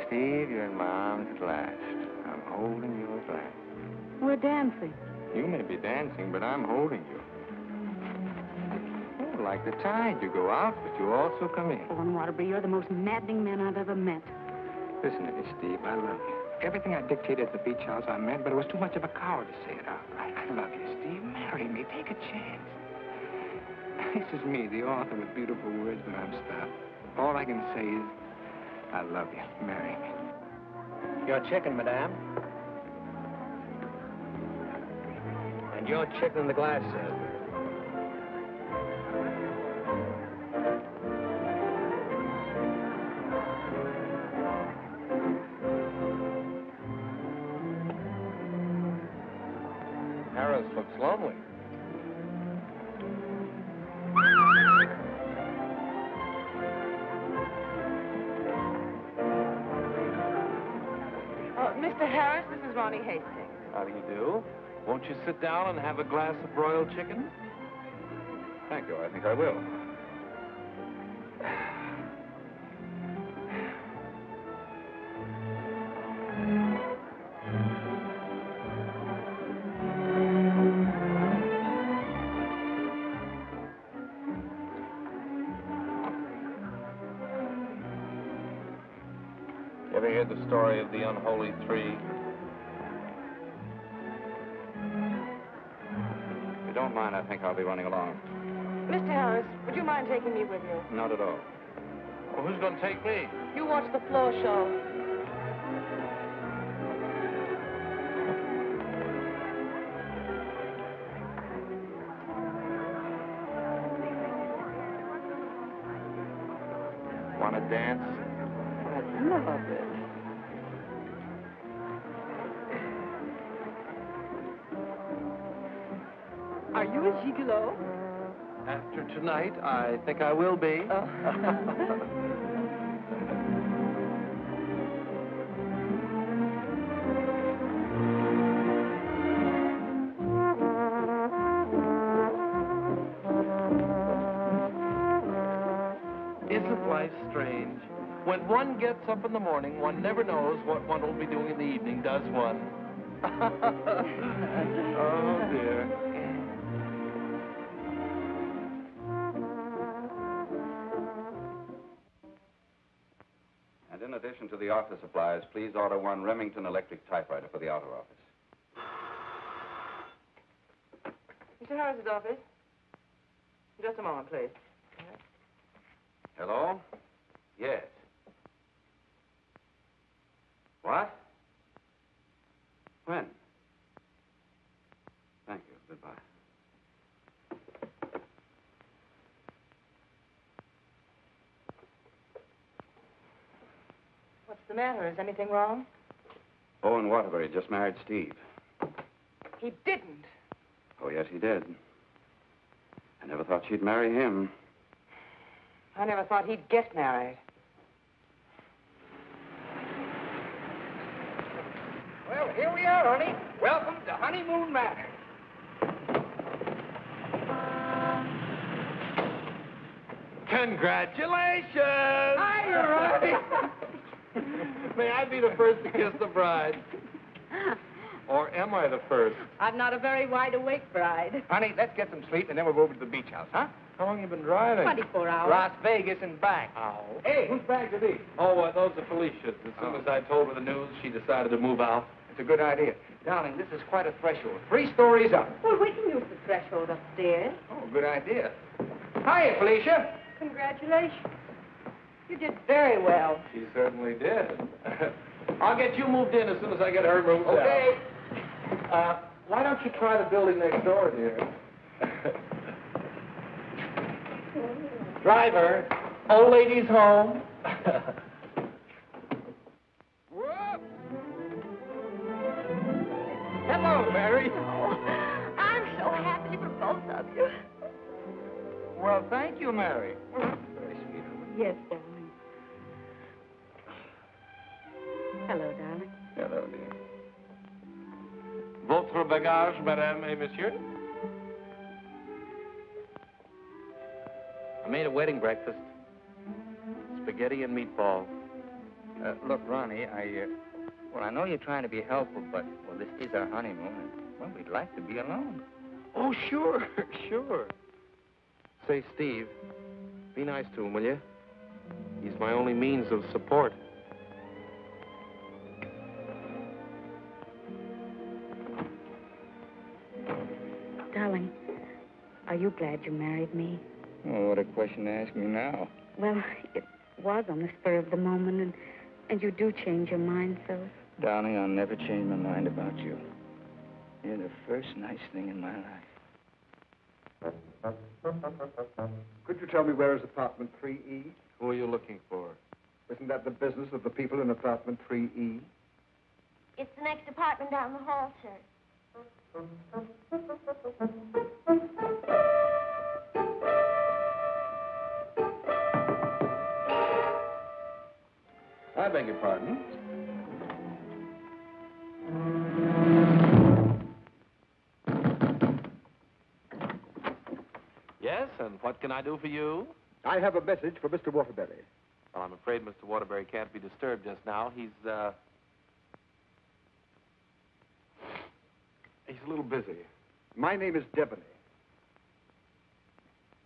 Steve, you're in my arms at last. I'm holding you at last. We're dancing. You may be dancing, but I'm holding you. Oh, like the tide, you go out, but you also come in. Owen Waterberry, you're the most maddening man I've ever met. Listen to me, Steve. I love you. Everything I dictated at the beach house I meant, but it was too much of a coward to say it out. I love you, Steve. Marry me. Take a chance. This is me, the author with beautiful words, but I'm stopped. All I can say is, I love you. Marry me. Your chicken, madame. And your chicken in the glass, sir. Harris looks lonely. Mr. Harris, this is Ronnie Hastings. How do you do? Won't you sit down and have a glass of broiled chicken? Thank you. I think I will. You ever hear the story of the unholy three? If you don't mind, I think I'll be running along. Mr. Harris, would you mind taking me with you? Not at all. Well, who's going to take me? You watch the floor show. Want to dance? I love it. Are you a gigolo? After tonight, I think I will be. Isn't life strange? When one gets up in the morning, one never knows what one will be doing in the evening, does one? Oh, dear. And in addition to the office supplies, please order one Remington electric typewriter for the outer office. Mr. Harris's office. Just a moment, please. Hello? Yes. What? When? Thank you. Goodbye. What's the matter? Is anything wrong? Owen Waterberry just married Steve. He didn't. Oh, yes, he did. I never thought she'd marry him. I never thought he'd get married. Well, here we are, honey. Welcome to Honeymoon Manor. Congratulations! Hi, Ronnie. May I be the first to kiss the bride? Or am I the first? I'm not a very wide-awake bride. Honey, let's get some sleep, and then we'll go over to the beach house, huh? How long you been driving? 24 hours. Las Vegas and back. Oh. Hey, whose bags are these? Oh, those are Felicia's. As soon as I told her the news, she decided to move out. It's a good idea. Darling, this is quite a threshold. 3 stories up. Well, we can use the threshold upstairs. Oh, good idea. Hiya, Felicia. Congratulations. You did very well. She certainly did. I'll get you moved in as soon as I get her moved out. Okay. Why don't you try the building next door, dear? Driver, old lady's home. Hello, Mary. Oh, I'm so happy for both of you. Well, thank you, Mary. Very sweet. Yes, darling. Hello, darling. Hello, dear. Votre bagage, madame et monsieur? I made a wedding breakfast. Spaghetti and meatballs. Look, Ronnie, I know you're trying to be helpful, but, well, this is our honeymoon, and, well, we'd like to be alone. Oh, sure, sure. Say, Steve, be nice to him, will you? He's my only means of support. Darling, are you glad you married me? Oh, what a question to ask me now. Well, it was on the spur of the moment, and you do change your mind so Darling, I'll never change my mind about you. You're the first nice thing in my life. Could you tell me where is apartment 3E? Who are you looking for? Isn't that the business of the people in apartment 3E? It's the next apartment down the hall, sir. I beg your pardon. Yes, and what can I do for you? I have a message for Mr. Waterberry. Well, I'm afraid Mr. Waterberry can't be disturbed just now. He's a little busy. My name is Devaney.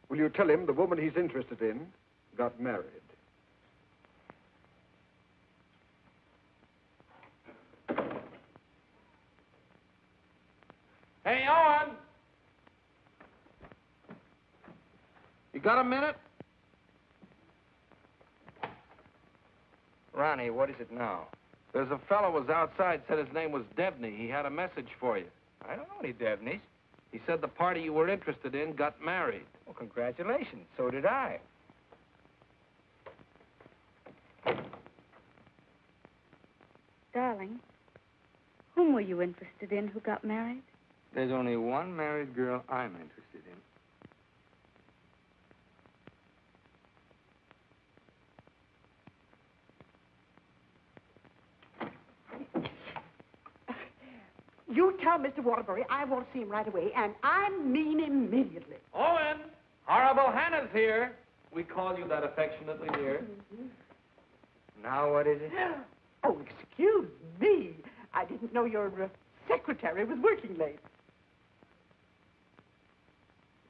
Will you tell him the woman he's interested in got married? Hey, Owen! You got a minute? Ronnie, what is it now? There's a fellow was outside, said his name was Debney. He had a message for you. I don't know any Devneys. He said the party you were interested in got married. Well, congratulations. So did I. Darling, whom were you interested in who got married? There's only one married girl I'm interested in. You tell Mr. Waterberry I want to see him right away, and I mean immediately. Owen! Horrible Hannah's here. We call you that affectionately, dear. Now what is it? Oh, excuse me. I didn't know your secretary was working late.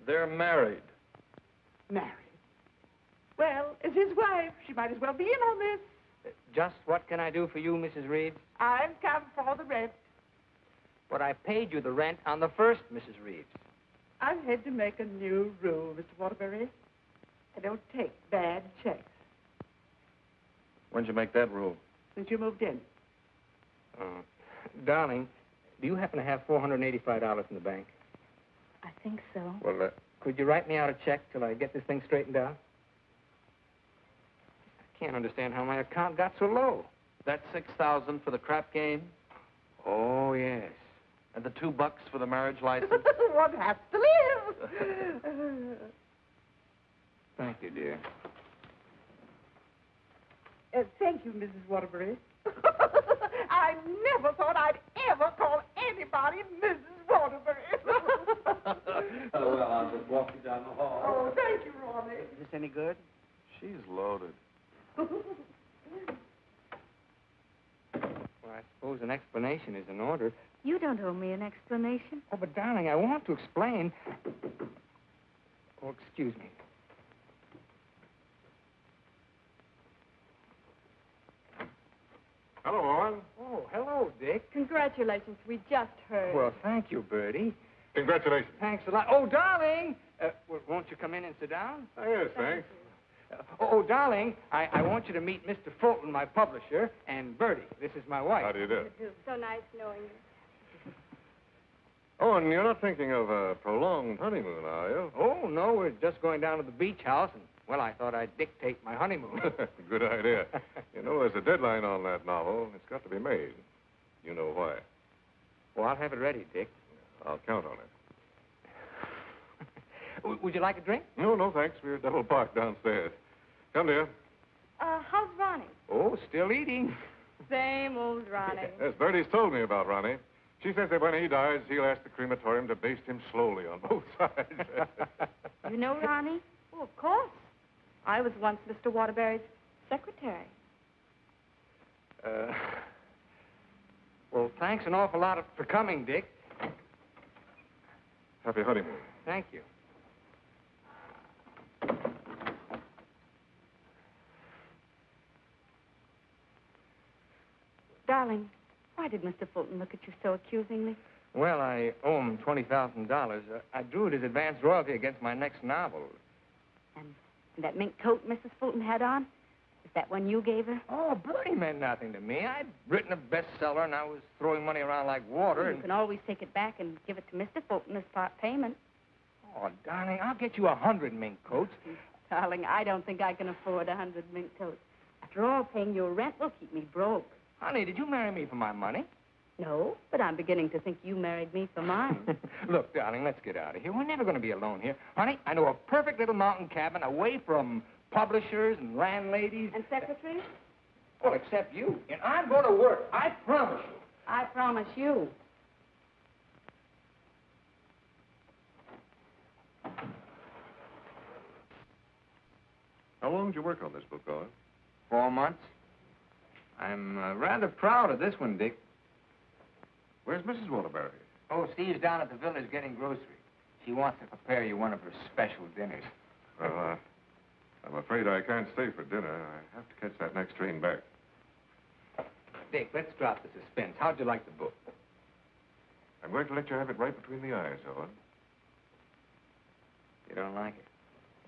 They're married. Married? Well, as his wife, she might as well be in on this. Just what can I do for you, Mrs. Reeves? I've come for the rent. But I paid you the rent on the first, Mrs. Reeves. I've had to make a new rule, Mr. Waterberry. I don't take bad checks. When'd you make that rule? Since you moved in. Darling, do you happen to have $485 in the bank? I think so. Well, could you write me out a check till I get this thing straightened out? I can't understand how my account got so low. That's $6,000 for the crap game? Oh, yes. And the $2 for the marriage license? One has to live. Thank you, dear. Thank you, Mrs. Waterbury. I never thought I'd ever call anybody Mrs. Waterbury. Oh, well, I'll just walk you down the hall. Oh, thank you, Ronnie. Is this any good? She's loaded. Well, I suppose an explanation is in order. You don't owe me an explanation. Oh, but, darling, I want to explain. Oh, excuse me. Hello, Owen. Oh, hello, Dick. Congratulations. We just heard. Well, thank you, Bertie. Congratulations. Thanks a lot. Oh, darling! Well, won't you come in and sit down? Oh, yes, thanks. Darling, I want you to meet Mr. Fulton, my publisher, and Bertie. This is my wife. How do you do? So nice knowing you. Owen, you're not thinking of a prolonged honeymoon, are you? Oh, no, we're just going down to the beach house, and, well, I thought I'd dictate my honeymoon. Good idea. You know, there's a deadline on that novel. It's got to be made. You know why. Well, I'll have it ready, Dick. I'll count on it. Would you like a drink? No, thanks. We're double parked downstairs. Come, dear. How's Ronnie? Oh, still eating. Same old Ronnie. Yes, Bertie's told me about Ronnie. She says that when he dies, he'll ask the crematorium to baste him slowly on both sides. You know Ronnie? Oh, of course. I was once Mr. Waterberry's secretary. Well, thanks an awful lot for coming, Dick. Happy honeymoon. Thank you. Darling, why did Mr. Fulton look at you so accusingly? Well, I owe him $20,000. I drew it as advance royalty against my next novel. And that mink coat Mrs. Fulton had on? Is that one you gave her? Oh, Bertie meant nothing to me. I'd written a bestseller, and I was throwing money around like water. You can always take it back and give it to Mr. Fulton as part payment. Oh, darling, I'll get you 100 mink coats. Darling, I don't think I can afford 100 mink coats. After all, paying your rent will keep me broke. Honey, did you marry me for my money? No, but I'm beginning to think you married me for mine. Look, darling, let's get out of here. We're never going to be alone here. Honey, I know a perfect little mountain cabin away from publishers and landladies. And secretaries? Well, except you. And I'm going to work. I promise you. I promise you. How long did you work on this book, Owen? 4 months. I'm rather proud of this one, Dick. Where's Mrs. Waterberry? Oh, Steve's down at the village getting groceries. She wants to prepare you one of her special dinners. Well, I'm afraid I can't stay for dinner. I have to catch that next train back. Dick, let's drop the suspense. How'd you like the book? I'm going to let you have it right between the eyes, Owen. You don't like it?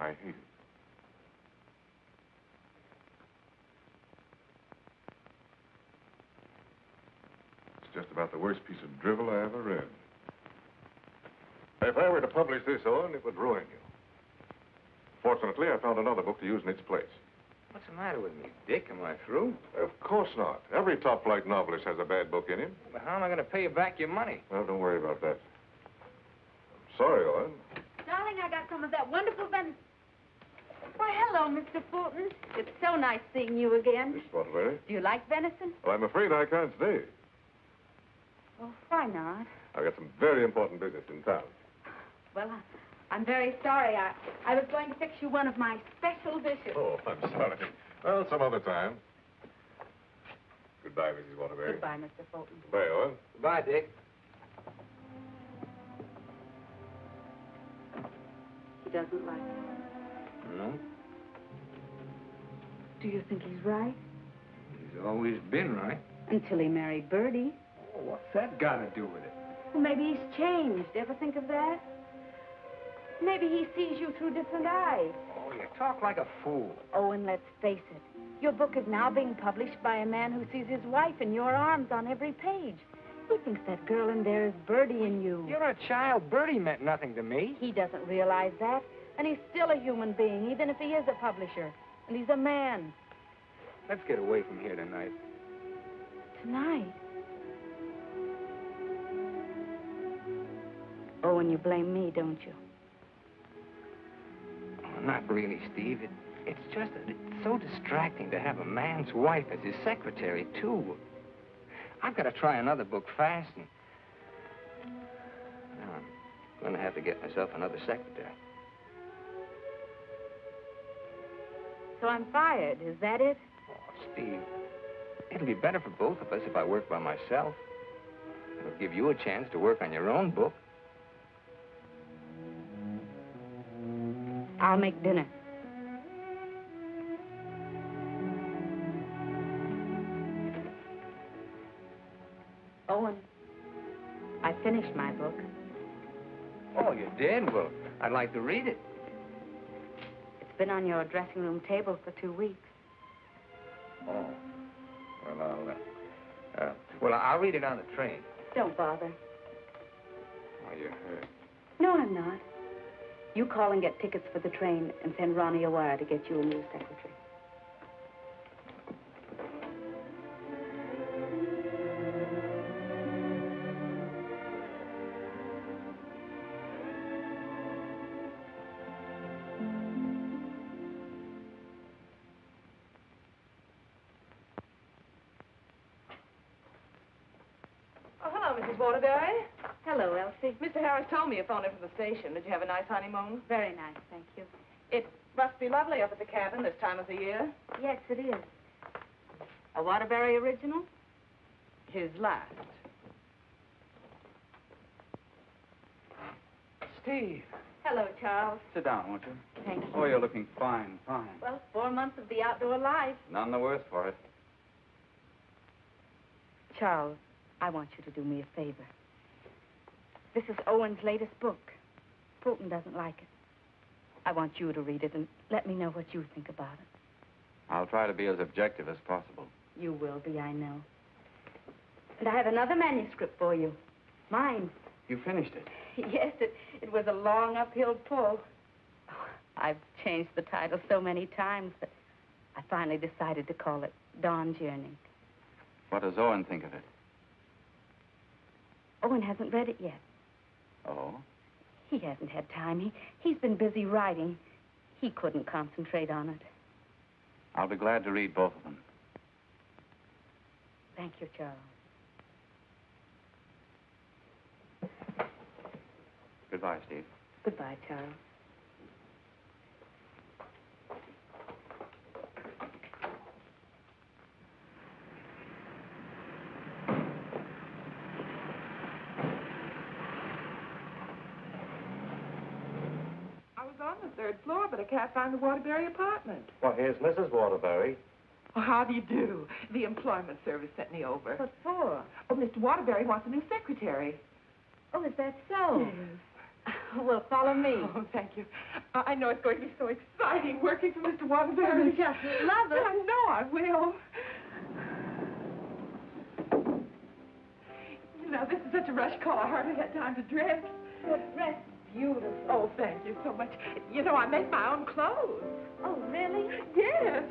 I hate it. It's just about the worst piece of drivel I ever read. If I were to publish this, Owen, it would ruin you. Fortunately, I found another book to use in its place. What's the matter with me, Dick? Am I through? Of course not. Every top-flight novelist has a bad book in him. Well, how am I going to pay you back your money? Well, don't worry about that. I'm sorry, Owen. Darling, I got some of that wonderful venison. Why, hello, Mr. Fulton. It's so nice seeing you again. Miss Waterberry. Do you like venison? Well, I'm afraid I can't stay. Well, why not? I've got some very important business in town. Well, I'm very sorry. I was going to fix you one of my special dishes. Oh, I'm sorry. Well, some other time. Goodbye, Mrs. Waterberry. Goodbye, Mr. Fulton. Goodbye, Owen. Goodbye, Dick. He doesn't like it. No? Do you think he's right? He's always been right. Until he married Bertie. Oh, what's that got to do with it? Well, maybe he's changed. Ever think of that? Maybe he sees you through different eyes. Oh, you talk like a fool. Oh, and let's face it. Your book is now being published by a man who sees his wife in your arms on every page. He thinks that girl in there is Bertie in you. You're a child. Bertie meant nothing to me. He doesn't realize that. And he's still a human being, even if he is a publisher. And he's a man. Let's get away from here tonight. Tonight? Oh, and you blame me, don't you? Oh, not really, Steve. It's just that it's so distracting to have a man's wife as his secretary, too. I've got to try another book fast, and now I'm going to have to get myself another secretary. So I'm fired, is that it? Oh, Steve, it'll be better for both of us if I work by myself. It'll give you a chance to work on your own book. I'll make dinner. Owen, I finished my book. Oh, you did? Well, I'd like to read it. It's been on your dressing room table for 2 weeks. Oh. Well, I'll read it on the train. Don't bother. Oh, you're hurt. No, I'm not. You call and get tickets for the train and send Ronnie a wire to get you a new secretary. Oh, hello, Mrs. Waterberry. Hello, Elsie. Mr. Harris told me you phoned in from the station. Did you have a nice honeymoon? Very nice, thank you. It must be lovely up at the cabin this time of the year. Yes, it is. A Waterberry original? His last. Steve. Hello, Charles. Sit down, won't you? Thank you. Oh, you're looking fine, fine. Well, 4 months of the outdoor life. None the worse for it. Charles, I want you to do me a favor. This is Owen's latest book. Fulton doesn't like it. I want you to read it and let me know what you think about it. I'll try to be as objective as possible. You will be, I know. And I have another manuscript for you. Mine. You finished it? Yes, it was a long uphill pull. Oh, I've changed the title so many times that I finally decided to call it Dawn's Yearning. What does Owen think of it? Owen hasn't read it yet. Oh? He hasn't had time. He's been busy writing. He couldn't concentrate on it. I'll be glad to read both of them. Thank you, Charles. Goodbye, Steve. Goodbye, Charles. I was on the 3rd floor, but I can't find the Waterberry apartment. Well, here's Mrs. Waterberry. Oh, how do you do? The employment service sent me over. What for? Oh, Mr. Waterberry wants a new secretary. Oh, is that so? Yes. Well, follow me. Oh, thank you. I know it's going to be so exciting working for Mr. Waterberry. Oh, just love it. I know I will. You know, this is such a rush call, I hardly had time to dress. Well, dress beautiful. Oh, thank you so much. You know, I make my own clothes. Oh, really? Yes.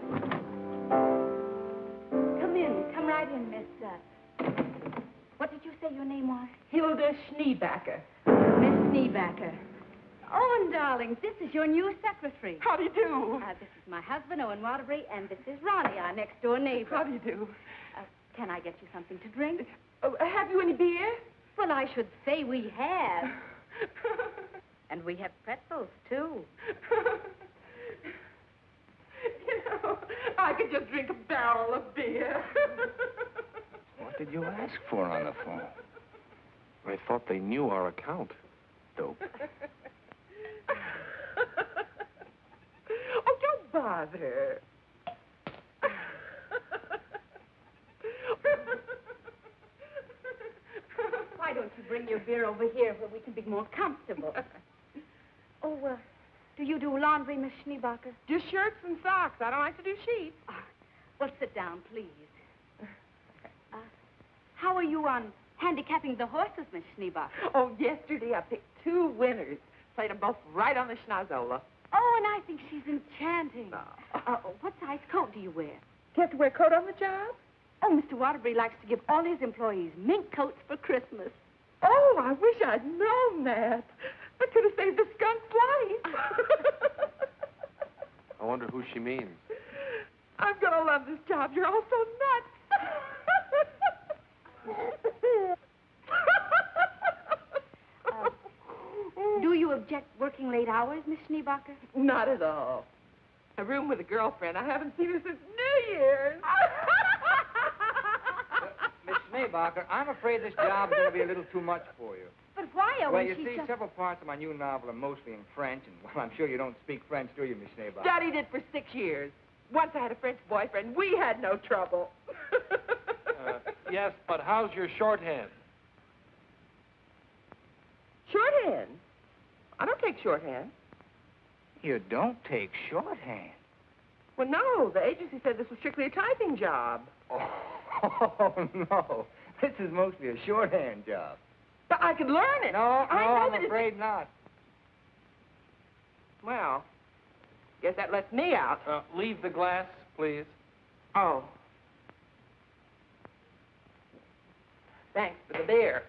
Come in. Come right in, Miss. What did you say your name was? Hilda Schneebacker. Miss Schneebacker. Owen, darling, this is your new secretary. How do you do? This is my husband, Owen Waterberry, and this is Ronnie, our next-door neighbor. How do you do? Can I get you something to drink? Oh, have you any beer? Well, I should say we have. And we have pretzels, too. You know, I could just drink a barrel of beer. What did you ask for on the phone? I thought they knew our account. Dope. Oh, don't bother. Why don't you bring your beer over here where we can be more comfortable? Do you do laundry, Miss Schneebacher? Just shirts and socks. I don't like to do sheets. Well, sit down, please. How are you on handicapping the horses, Miss Schneebacher? Oh, yesterday I picked 2 winners. Played them both right on the schnozola. Oh, and I think she's enchanting. What size coat do you wear? Do you have to wear a coat on the job? Oh, Mr. Waterbury likes to give all his employees mink coats for Christmas. Oh, I wish I'd known that. I could have saved the skunk's life. I wonder who she means. I'm going to love this job. You're all so nuts. Do you object working late hours, Miss Schneebacher? Not at all. A room with a girlfriend. I haven't seen her since New Year's. Miss Schneebacher, I'm afraid this job's going to be a little too much for you. But why, Owen? Well, you see, several parts of my new novel are mostly in French, and, well, I'm sure you don't speak French, do you, Miss Schneebacher? Studied it for 6 years. Once I had a French boyfriend. We had no trouble. Yes, but how's your shorthand? Shorthand? I don't take shorthand. You don't take shorthand? Well, no. The agency said this was strictly a typing job. Oh, no. This is mostly a shorthand job. But I could learn it. I'm afraid not. Well, guess that lets me out. Leave the glass, please. Oh. Thanks for the beer.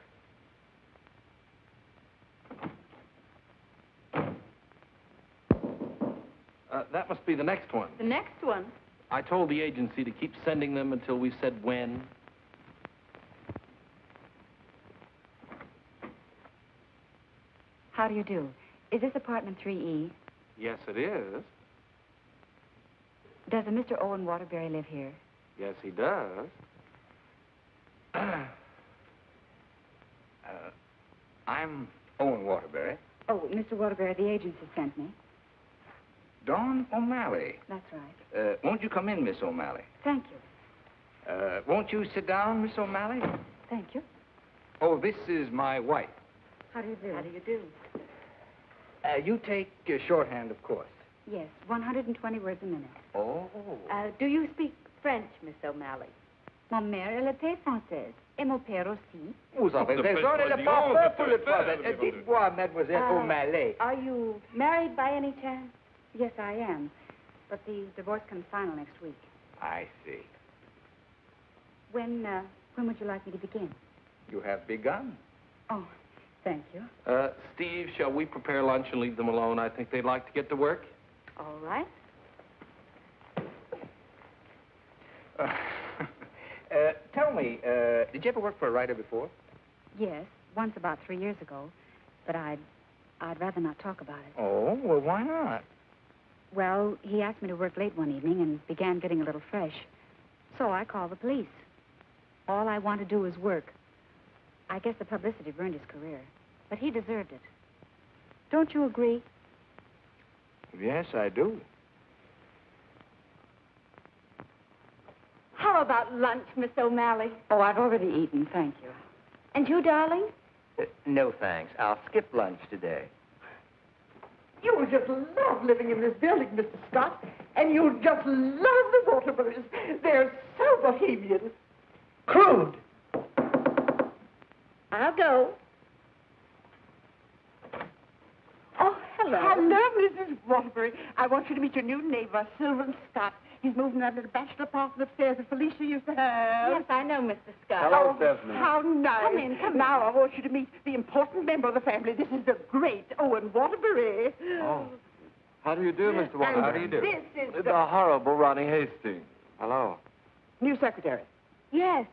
That must be the next one. The next one? I told the agency to keep sending them until we said when. How do you do? Is this apartment 3E? Yes, it is. Does a Mr. Owen Waterberry live here? Yes, he does. I'm Owen Waterberry. Oh, Mr. Waterberry, the agency sent me. Dawn O'Malley. That's right. Won't you come in, Miss O'Malley? Thank you. Won't you sit down, Miss O'Malley? Thank you. Oh, this is my wife. How do you do? How do you do? You take shorthand, of course. Yes, 120 words a minute. Oh. Do you speak French, Miss O'Malley? Ma mère, elle était française. Et mon père aussi. Vous avez raison, elle n'est pas faite pour le travail. Dites-moi, Mademoiselle O'Malley. Are you married by any chance? Yes, I am. But the divorce comes final next week. I see. When would you like me to begin? You have begun. Oh, thank you. Steve, shall we prepare lunch and leave them alone? I think they'd like to get to work. All right. Tell me, did you ever work for a writer before? Yes, once about 3 years ago. But I'd rather not talk about it. Oh, well, why not? Well, he asked me to work late one evening and began getting a little fresh. So I called the police. All I want to do is work. I guess the publicity ruined his career. But he deserved it. Don't you agree? Yes, I do. How about lunch, Miss O'Malley? Oh, I've already eaten, thank you. And you, darling? No, thanks. I'll skip lunch today. You will just love living in this building, Mr. Scott. And you'll just love the Waterberries. They're so bohemian. Crude. I'll go. Oh, hello. Hello, Mrs. Waterbury. I want you to meet your new neighbor, Sylvan Scott. He's moving that little bachelor apartment upstairs that Felicia used to have. Yes, I know, Mr. Scott. Hello, Stephanie. How nice. Come in, come in. Now I want you to meet the important member of the family. This is the great Owen Waterbury. Oh. How do you do, Mr. Waterbury? And How do you do? This is The horrible Ronnie Hastings. Hello. new secretary. Yes,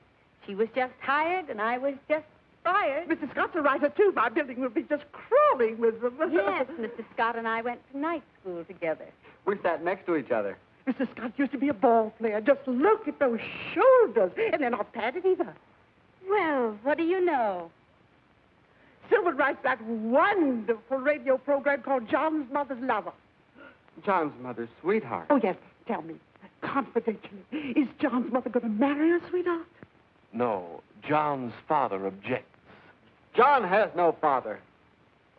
she was just hired and I was just fired. Mr. Scott's a writer, too. My building will be just crawling with them. Yes, Mr. Scott and I went to night school together. We sat next to each other. Mr. Scott used to be a ball player. Just look at those shoulders. And they're not padded either. Well, what do you know? Sylvan writes that wonderful radio program called John's Mother's Lover. John's mother's sweetheart. Oh, yes. Tell me, confidentially, is John's mother going to marry her sweetheart? No, John's father objects. John has no father.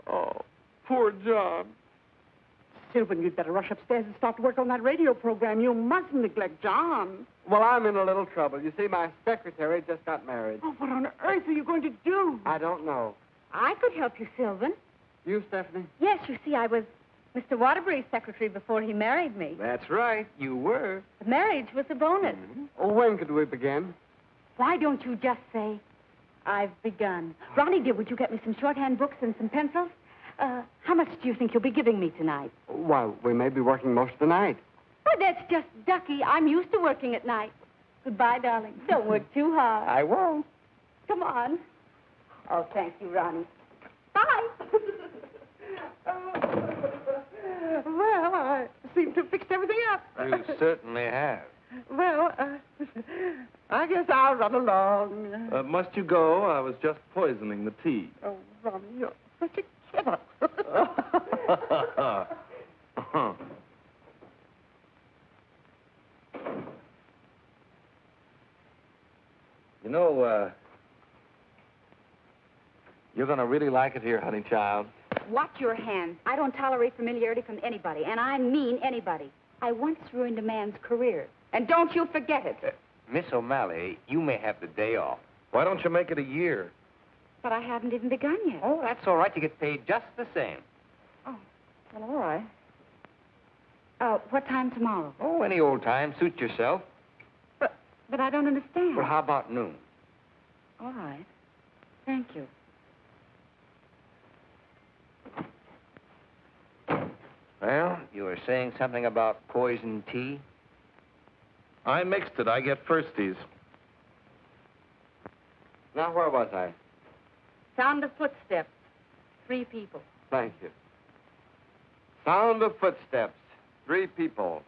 Oh, poor John. Sylvan, you'd better rush upstairs and start to work on that radio program. You mustn't neglect John. Well, I'm in a little trouble. You see, my secretary just got married. Oh, what on earth are you going to do? I don't know. I could help you, Sylvan. You, Stephanie? Yes, you see, I was Mr. Waterbury's secretary before he married me. That's right. You were. The marriage was a bonus. Oh, when could we begin? Why don't you just say, I've begun? Ronnie, dear, would you get me some shorthand books and some pencils? How much do you think you'll be giving me tonight? Why, we may be working most of the night. Oh, that's just ducky. I'm used to working at night. Goodbye, darling. Don't work too hard. I won't. Come on. Oh, thank you, Ronnie. Bye. Well, I seem to have fixed everything up. You certainly have. Well, I guess I'll run along. Must you go? I was just poisoning the tea. Oh, Ronnie, you're such a kidder. You know, you're going to really like it here, honey child. Watch your hands. I don't tolerate familiarity from anybody, and I mean anybody. I once ruined a man's career, and don't you forget it. Miss O'Malley, you may have the day off. Why don't you make it a year? But I haven't even begun yet. Oh, that's all right. You get paid just the same. Oh, well, all right. What time tomorrow? Oh, any old time. Suit yourself. But I don't understand. Well, how about noon? All right. Thank you. Well, you were saying something about poison tea? I mixed it. I get firsties. Now, where was I? Sound of footsteps. 3 people. Thank you. Sound of footsteps. 3 people.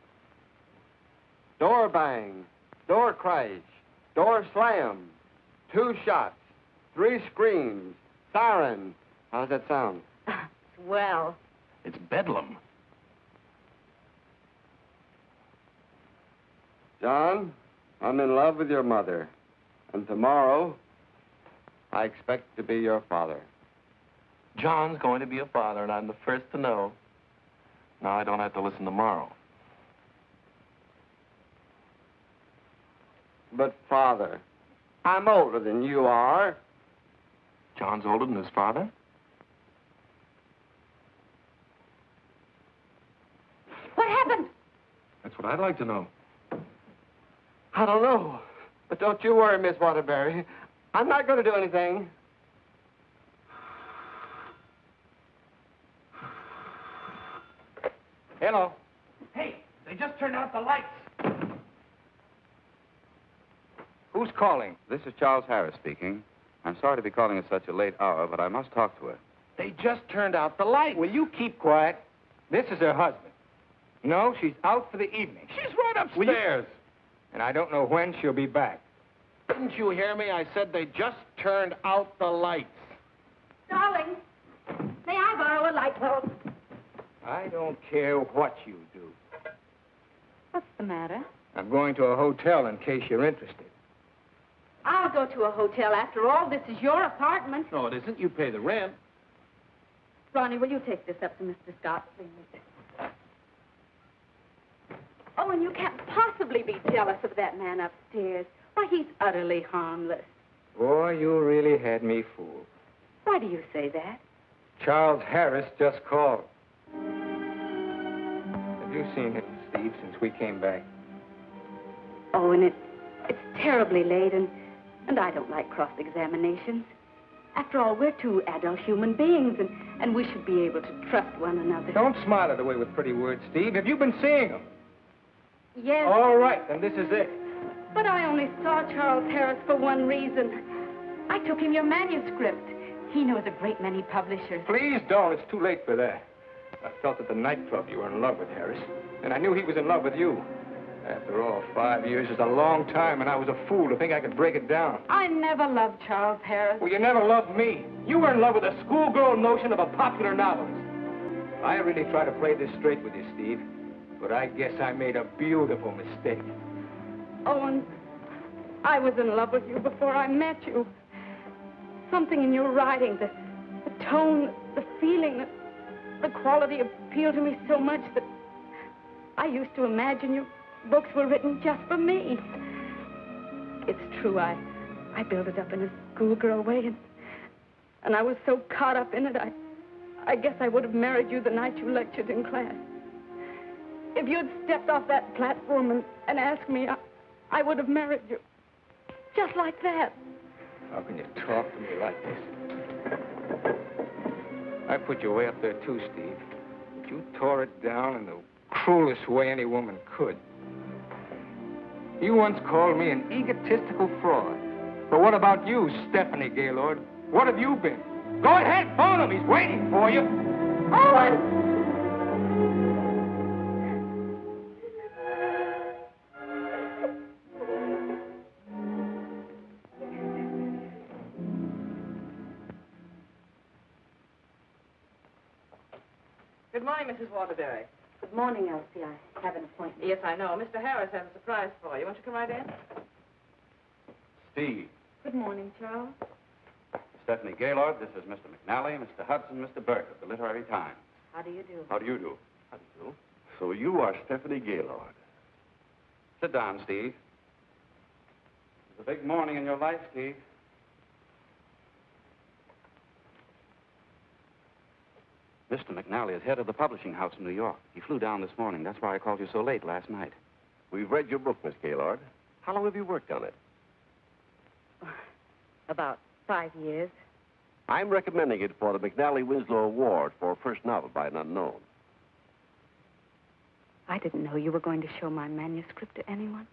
Door bang. Door crash. Door slam. 2 shots. 3 screams. Siren. How's that sound? Well. It's bedlam. John, I'm in love with your mother. And tomorrow, I expect to be your father. John's going to be a father, and I'm the first to know. Now I don't have to listen tomorrow. But, Father, I'm older than you are. John's older than his father? What happened? That's what I'd like to know. I don't know. But don't you worry, Miss Waterberry. I'm not going to do anything. Hello. Hey, they just turned out the lights. Who's calling? This is Charles Harris speaking. I'm sorry to be calling at such a late hour, but I must talk to her. They just turned out the lights. Will you keep quiet? This is her husband. No, she's out for the evening. She's right upstairs. And I don't know when she'll be back. Didn't you hear me? I said they just turned out the lights. Darling, may I borrow a light bulb? I don't care what you do. What's the matter? I'm going to a hotel in case you're interested. I'll go to a hotel. After all, this is your apartment. No, it isn't. You pay the rent. Ronnie, will you take this up to Mr. Scott, please? Oh, and you can't possibly be jealous of that man upstairs. Why, he's utterly harmless. Boy, you really had me fooled. Why do you say that? Charles Harris just called. Have you seen him, Steve, since we came back? Oh, and it's terribly late, and I don't like cross-examinations. After all, we're two adult human beings, and we should be able to trust one another. Don't smile it away with pretty words, Steve. Have you been seeing him? Yes. All right, then this is it. But I only saw Charles Harris for one reason. I took him your manuscript. He knows a great many publishers. Please don't. It's too late for that. I felt at the nightclub you were in love with Harris, and I knew he was in love with you. After all, 5 years is a long time, and I was a fool to think I could break it down. I never loved Charles Harris. Well, you never loved me. You were in love with a schoolgirl notion of a popular novelist. I really try to play this straight with you, Steve, but I guess I made a beautiful mistake. Owen, I was in love with you before I met you. Something in your writing, the tone, the feeling, the quality appealed to me so much that I used to imagine your books were written just for me. It's true, I built it up in a schoolgirl way, and I was so caught up in it, I guess I would have married you the night you lectured in class. If you'd stepped off that platform and asked me, I would have married you. Just like that. How can you talk to me like this? I put you way up there, too, Steve. But you tore it down in the cruelest way any woman could. You once called me an egotistical fraud. But what about you, Stephanie Gaylord? What have you been? Go ahead, phone him. He's waiting for you. Owen! Good morning, Mrs. Waterberry. Good morning, Elsie. I have an appointment. Yes, I know. Mr. Harris has a surprise for you. Won't you come right in? Steve. Good morning, Charles. Stephanie Gaylord, this is Mr. McNally, Mr. Hudson, Mr. Burke of the Literary Times. How do you do? How do you do? How do you do? So you are Stephanie Gaylord. Sit down, Steve. It's a big morning in your life, Steve. Mr. McNally is head of the publishing house in New York. He flew down this morning. That's why I called you so late last night. We've read your book, Miss Gaylord. How long have you worked on it? About 5 years. I'm recommending it for the McNally Winslow Award for first novel by an unknown. I didn't know you were going to show my manuscript to anyone.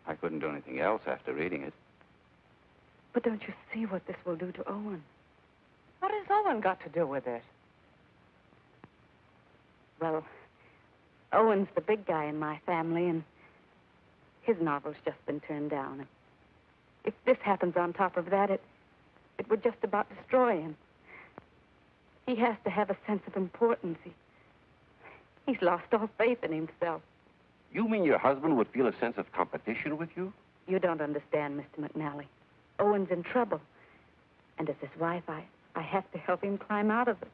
I couldn't do anything else after reading it. But don't you see what this will do to Owen? What has Owen got to do with it? Well, Owen's the big guy in my family, and his novel's just been turned down. And if this happens on top of that, it would just about destroy him. He has to have a sense of importance. He's lost all faith in himself. You mean your husband would feel a sense of competition with you? You don't understand, Mr. McNally. Owen's in trouble. And as his wife, I have to help him climb out of it.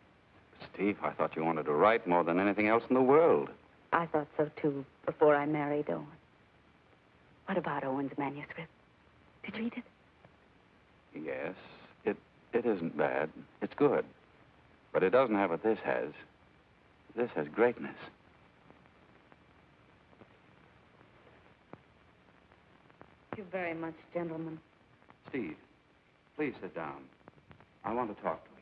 Steve, I thought you wanted to write more than anything else in the world. I thought so, too, before I married Owen. What about Owen's manuscript? Did you read it? Yes, it isn't bad. It's good. But it doesn't have what this has. This has greatness. Thank you very much, gentlemen. Steve, please sit down. I want to talk to you.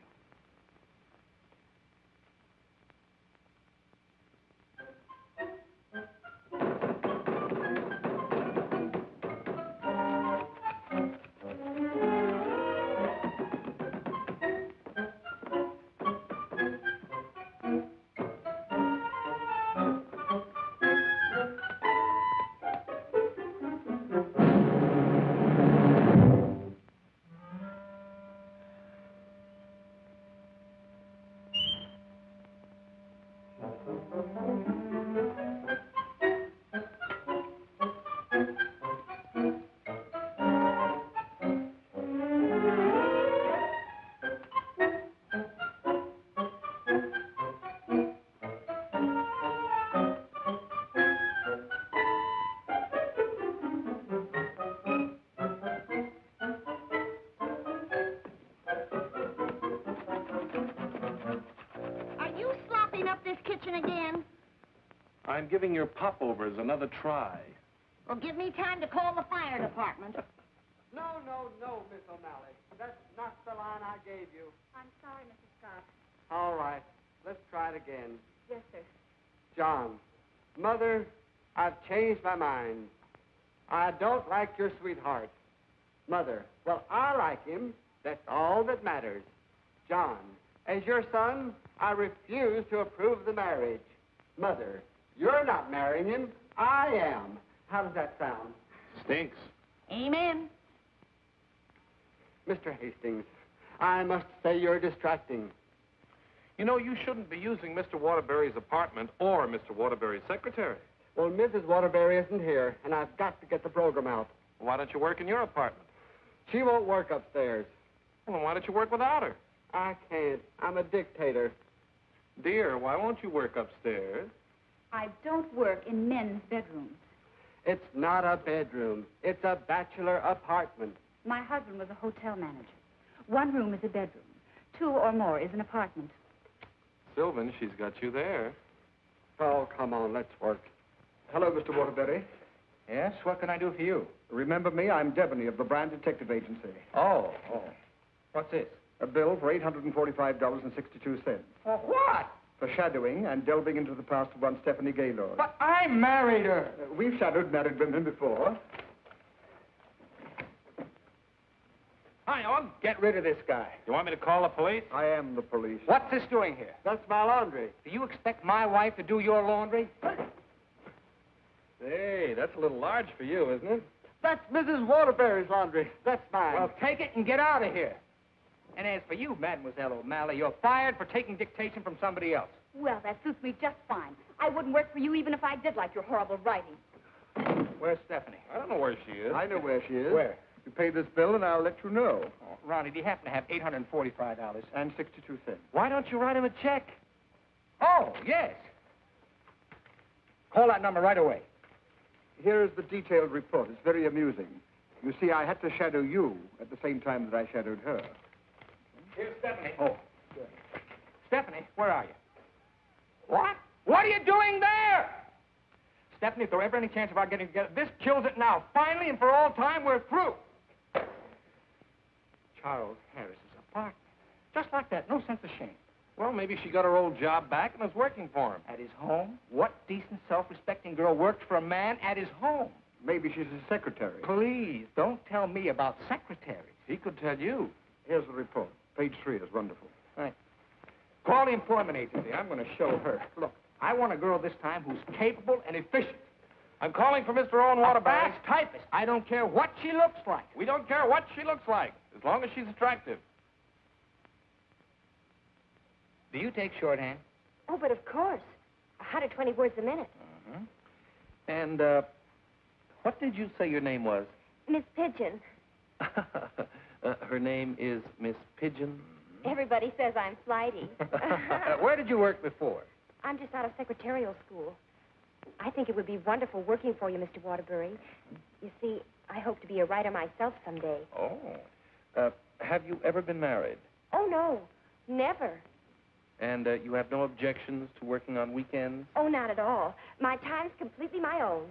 Again? I'm giving your popovers another try. Well, give me time to call the fire department. No, Miss O'Malley. That's not the line I gave you. I'm sorry, Mrs. Scott. All right. Let's try it again. Yes, sir. John, Mother, I've changed my mind. I don't like your sweetheart. Mother, well, I like him. That's all that matters. John, as your son, I refuse to approve the marriage. Mother, you're not marrying him. I am. How does that sound? Stinks. Amen. Mr. Hastings, I must say you're distracting. You know, you shouldn't be using Mr. Waterberry's apartment or Mr. Waterberry's secretary. Well, Mrs. Waterberry isn't here, and I've got to get the program out. Why don't you work in your apartment? She won't work upstairs. Well, then why don't you work without her? I can't. I'm a dictator. Dear, why won't you work upstairs? I don't work in men's bedrooms. It's not a bedroom. It's a bachelor apartment. My husband was a hotel manager. One room is a bedroom. Two or more is an apartment. Sylvan, she's got you there. Oh, come on, let's work. Hello, Mr. Waterberry. Yes? What can I do for you? Remember me? I'm Devaney of the Brand Detective Agency. Oh. What's this? A bill for $845.62. For what? For shadowing and delving into the past of one Stephanie Gaylord. But I married her. We've shadowed married women before. Hi, Owen. Get rid of this guy. You want me to call the police? I am the police. What's this doing here? That's my laundry. Do you expect my wife to do your laundry? Hey, that's a little large for you, isn't it? That's Mrs. Waterberry's laundry. That's mine. Well, take it and get out of here. And as for you, Mademoiselle O'Malley, you're fired for taking dictation from somebody else. Well, that suits me just fine. I wouldn't work for you even if I did like your horrible writing. Where's Stephanie? I don't know where she is. I know where she is. Where? You pay this bill and I'll let you know. Oh, Ronnie, do you happen to have $845? And 62 cents. Why don't you write him a check? Oh, yes. Call that number right away. Here's the detailed report. It's very amusing. You see, I had to shadow you at the same time that I shadowed her. Here's Stephanie. Oh. Good. Stephanie, where are you? What? What are you doing there? Stephanie, if there were ever any chance of our getting together, this kills it now. Finally and for all time, we're through. Charles Harris's apartment. Just like that. No sense of shame. Well, maybe she got her old job back and is working for him. At his home? What decent, self-respecting girl works for a man at his home? Maybe she's his secretary. Please, don't tell me about secretaries. He could tell you. Here's the report. Page 3 is wonderful. Right. Call the employment agency. I'm going to show her. Look, I want a girl this time who's capable and efficient. I'm calling for Mr. Owen Waterberry. A fast typist. I don't care what she looks like. We don't care what she looks like, as long as she's attractive. Do you take shorthand? Oh, but of course. 120 words a minute. Uh-huh. And, what did you say your name was? Miss Pigeon. Her name is Miss Pigeon? Everybody says I'm flighty. Where did you work before? I'm just out of secretarial school. I think it would be wonderful working for you, Mr. Waterberry. You see, I hope to be a writer myself someday. Oh. Have you ever been married? Oh, no. Never. And you have no objections to working on weekends? Oh, not at all. My time's completely my own.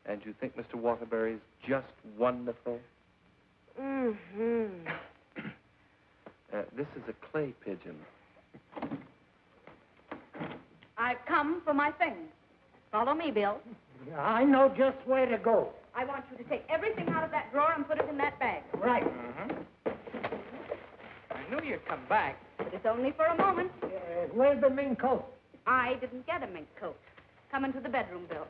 And you think Mr. Waterberry's just wonderful? Mm-hmm. This is a clay pigeon. I've come for my things. Follow me, Bill. I know just where to go. I want you to take everything out of that drawer and put it in that bag. Right. I knew you'd come back. But it's only for a moment. Where's the mink coat? I didn't get a mink coat. Come into the bedroom, Bill.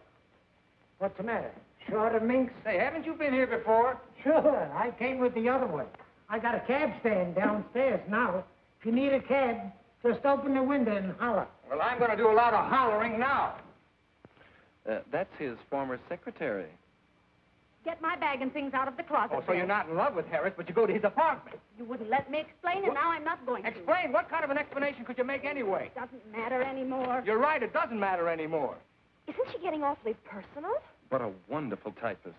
What's the matter? Short of minks? Say, haven't you been here before? Sure. I came with the other one. I got a cab stand downstairs now. If you need a cab, just open the window and holler. Well, I'm going to do a lot of hollering now. That's his former secretary. Get my bag and things out of the closet. Oh, so you're not in love with Harris, but you go to his apartment. You wouldn't let me explain, and now I'm not going to. Explain? What kind of an explanation could you make anyway? It doesn't matter anymore. You're right, it doesn't matter anymore. Isn't she getting awfully personal? What a wonderful typist.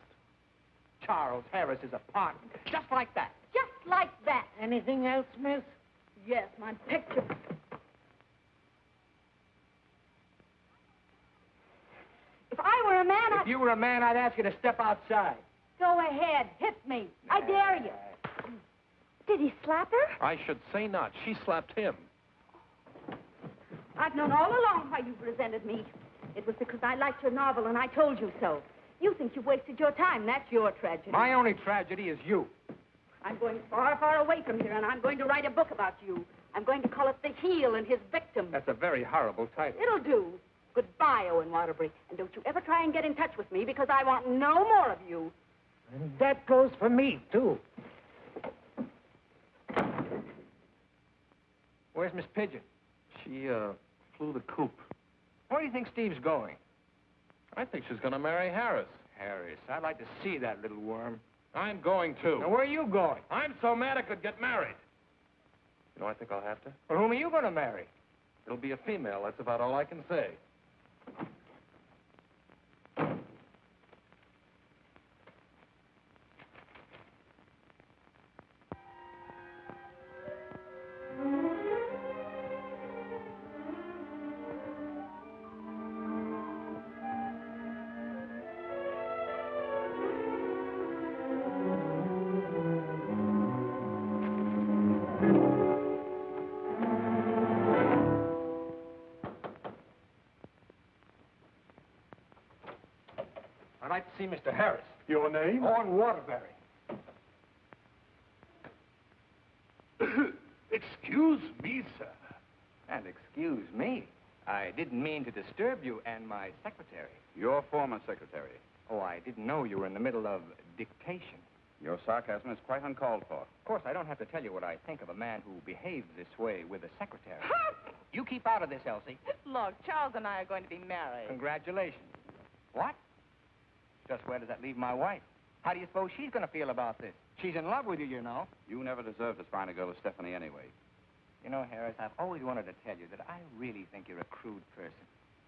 Charles Harris's apartment. Just like that. Just like that. Anything else, miss? Yes, my picture. If I were a man, If you were a man, I'd ask you to step outside. Go ahead, hit me. I dare you. Did he slap her? I should say not. She slapped him. I've known all along why you've resented me. It was because I liked your novel, and I told you so. You think you've wasted your time. That's your tragedy. My only tragedy is you. I'm going far, far away from here, and I'm going to write a book about you. I'm going to call it The Heel and His Victim. That's a very horrible title. It'll do. Goodbye, Owen Waterbury. And don't you ever try and get in touch with me, because I want no more of you. And that goes for me, too. Where's Miss Pigeon? She, flew the coop. Where do you think Steve's going? I think she's going to marry Harris. Harris. I'd like to see that little worm. I'm going to. Now, where are you going? I'm so mad I could get married. You know, I think I'll have to. Well, whom are you going to marry? It'll be a female. That's about all I can say. I'd like to see Mr. Harris. Your name? Owen Waterberry. Excuse me, sir. And excuse me. I didn't mean to disturb you and my secretary. Your former secretary. Oh, I didn't know you were in the middle of dictation. Your sarcasm is quite uncalled for. Of course, I don't have to tell you what I think of a man who behaves this way with a secretary. You keep out of this, Elsie. Look, Charles and I are going to be married. Congratulations. What? Just where does that leave my wife? How do you suppose she's going to feel about this? She's in love with you, you know. You never deserved as fine a girl as Stephanie anyway. You know, Harris, I've always wanted to tell you that I really think you're a crude person.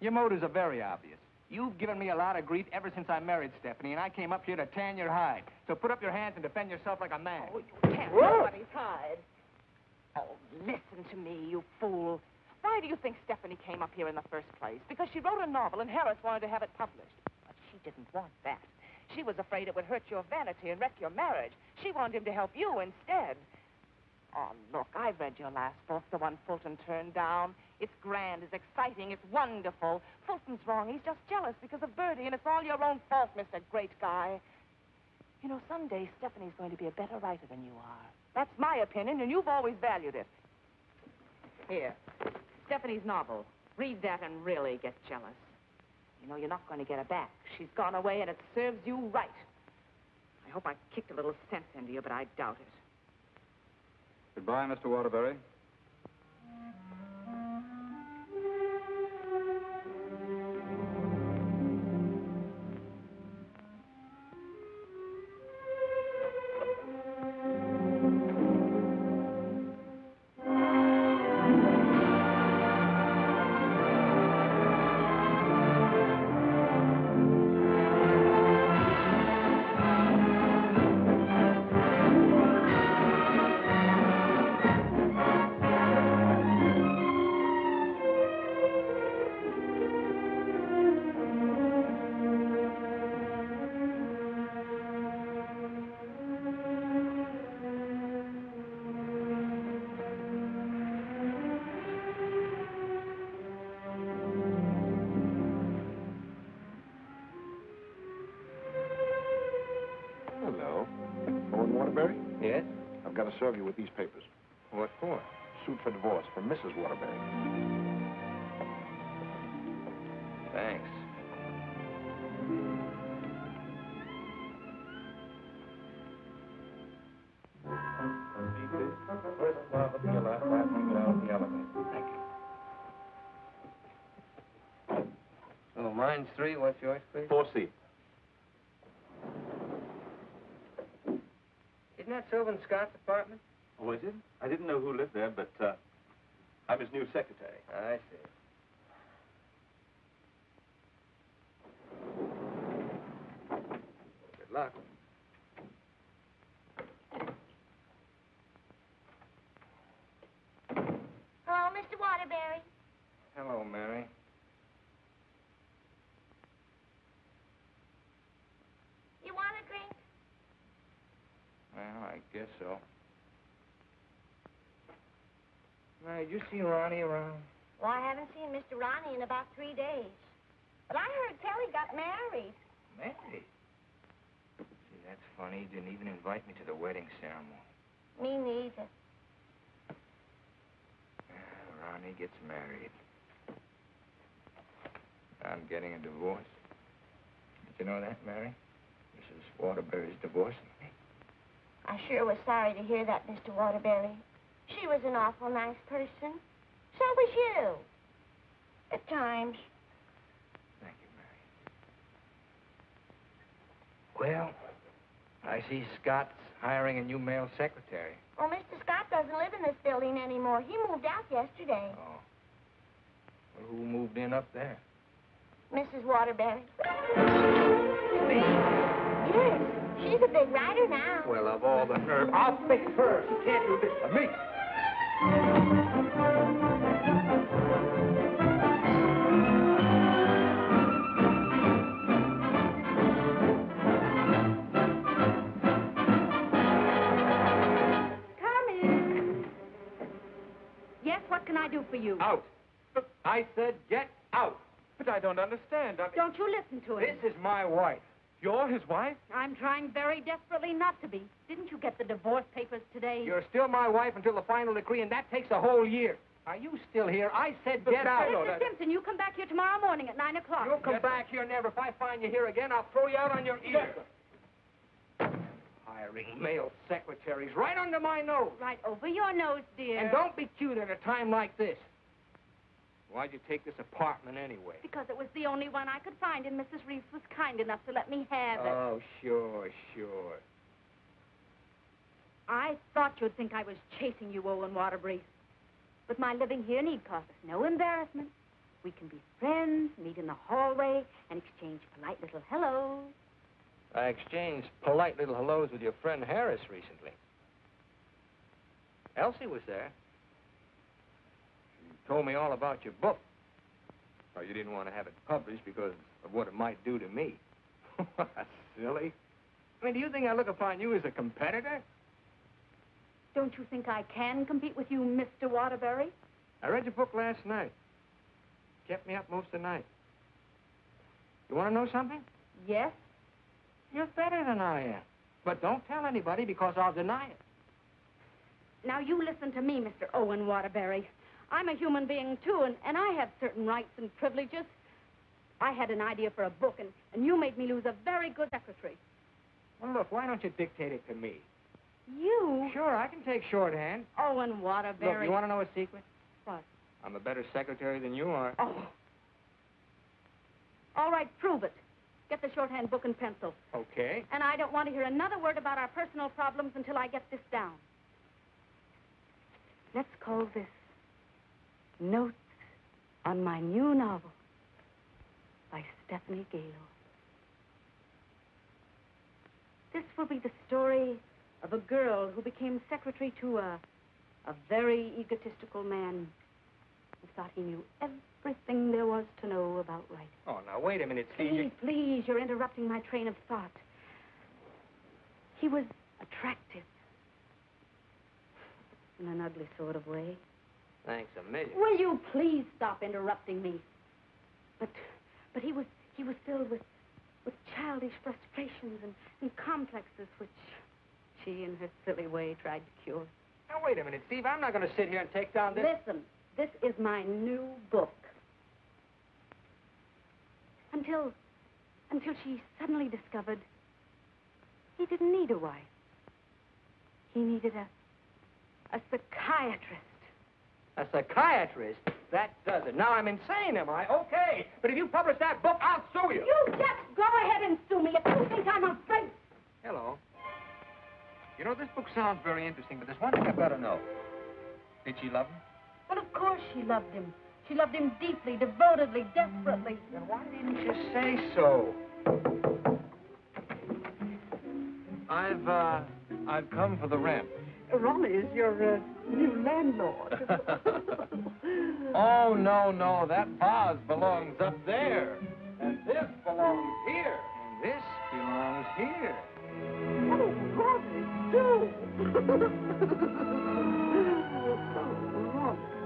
Your motives are very obvious. You've given me a lot of grief ever since I married Stephanie, and I came up here to tan your hide. So put up your hands and defend yourself like a man. Oh, you can't nobody's hide. Oh, listen to me, you fool. Why do you think Stephanie came up here in the first place? Because she wrote a novel and Harris wanted to have it published. But she didn't want that. She was afraid it would hurt your vanity and wreck your marriage. She wanted him to help you instead. Oh, look, I've read your last book, the one Fulton turned down. It's grand, it's exciting, it's wonderful. Fulton's wrong. He's just jealous because of Bertie, and it's all your own fault, Mr. Great Guy. You know, someday Stephanie's going to be a better writer than you are. That's my opinion, and you've always valued it. Here, Stephanie's novel. Read that and really get jealous. You know, you're not going to get her back. She's gone away, and it serves you right. I hope I kicked a little sense into you, but I doubt it. Goodbye, Mr. Waterberry. got to serve you with these papers. What for? Suit for divorce for Mrs. Waterberry. Thanks. First floor of the left, passing down the elevator. Thank you. Oh, mine's 3. What's yours, please? 4C. Isn't that Sylvan Scott's apartment? Oh, is it? I didn't know who lived there, but I'm his new secretary. I see. Good luck. Hello, Mr. Waterberry. Hello, Mary. You want a drink? Well, I guess so. Mary, did you see Ronnie around? Well, I haven't seen Mr. Ronnie in about 3 days. But I heard Kelly got married. Married? See, that's funny. He didn't even invite me to the wedding ceremony. Me neither. Ronnie gets married. I'm getting a divorce. Did you know that, Mary? Mrs. Waterberry's divorcing me. I sure was sorry to hear that, Mr. Waterberry. She was an awful nice person. So was you. At times. Thank you, Mary. Well, I see Scott's hiring a new male secretary. Well, Mr. Scott doesn't live in this building anymore. He moved out yesterday. Oh. Well, who moved in up there? Mrs. Waterberry. Yes, she's a big writer now. Well, of all the nerve. I'll fix her. She can't do this to me. Yes, what can I do for you? Out. I said get out. But I don't understand. Don't you listen to him. This is my wife. You're his wife? I'm trying very desperately not to be. Didn't you get the divorce papers today? You're still my wife until the final decree, and that takes a whole year. Are you still here? I said get out. Mr. Simpson, you come back here tomorrow morning at 9 o'clock. You'll come back here never. If I find you here again, I'll throw you out on your ear. Hiring male secretaries right under my nose. Right over your nose, dear. And don't be cute at a time like this. Why'd you take this apartment anyway? Because it was the only one I could find, and Mrs. Reeves was kind enough to let me have it. Oh, sure, sure. I thought you'd think I was chasing you, Owen Waterberry. But my living here need cause us no embarrassment. We can be friends, meet in the hallway, and exchange polite little hellos. I exchanged polite little hellos with your friend Harris recently. Elsie was there. She told me all about your book. Oh, you didn't want to have it published because of what it might do to me. Silly. I mean, do you think I look upon you as a competitor? Don't you think I can compete with you, Mr. Waterberry? I read your book last night. Kept me up most of the night. You want to know something? Yes. You're better than I am. But don't tell anybody because I'll deny it. Now, you listen to me, Mr. Owen Waterberry. I'm a human being, too, and I have certain rights and privileges. I had an idea for a book, and you made me lose a very good secretary. Well, look, why don't you dictate it to me? You? Sure, I can take shorthand. Owen Waterberry. Look, you want to know a secret? What? I'm a better secretary than you are. Oh. All right, prove it. Get the shorthand book and pencil. Okay. And I don't want to hear another word about our personal problems until I get this down. Let's call this Notes on My New Novel by Stephanie Gale. This will be the story of a girl who became secretary to a very egotistical man who thought he knew everything there was to know about writing. Oh, now, wait a minute, Steve. Please, you're interrupting my train of thought. He was attractive. In an ugly sort of way. Thanks a million. Will you please stop interrupting me? But he was filled with childish frustrations and complexes which she, in her silly way, tried to cure. Now, wait a minute, Steve. I'm not going to sit here and take down this... Listen, this is my new book. Until she suddenly discovered he didn't need a wife. He needed a psychiatrist. A psychiatrist? That does it. Now I'm insane, am I? Okay. But if you publish that book, I'll sue you. You just go ahead and sue me if you think I'm afraid. Hello. You know, this book sounds very interesting, but there's one thing I've got to know. Did she love him? Well, of course she loved him. She loved him deeply, devotedly, desperately. Then why didn't you say so? I've come for the rent. Ronnie is your new landlord. Oh, no. That vase belongs up there. And this belongs here. And this belongs here. Oh, Ronnie, do. Oh, Ronnie.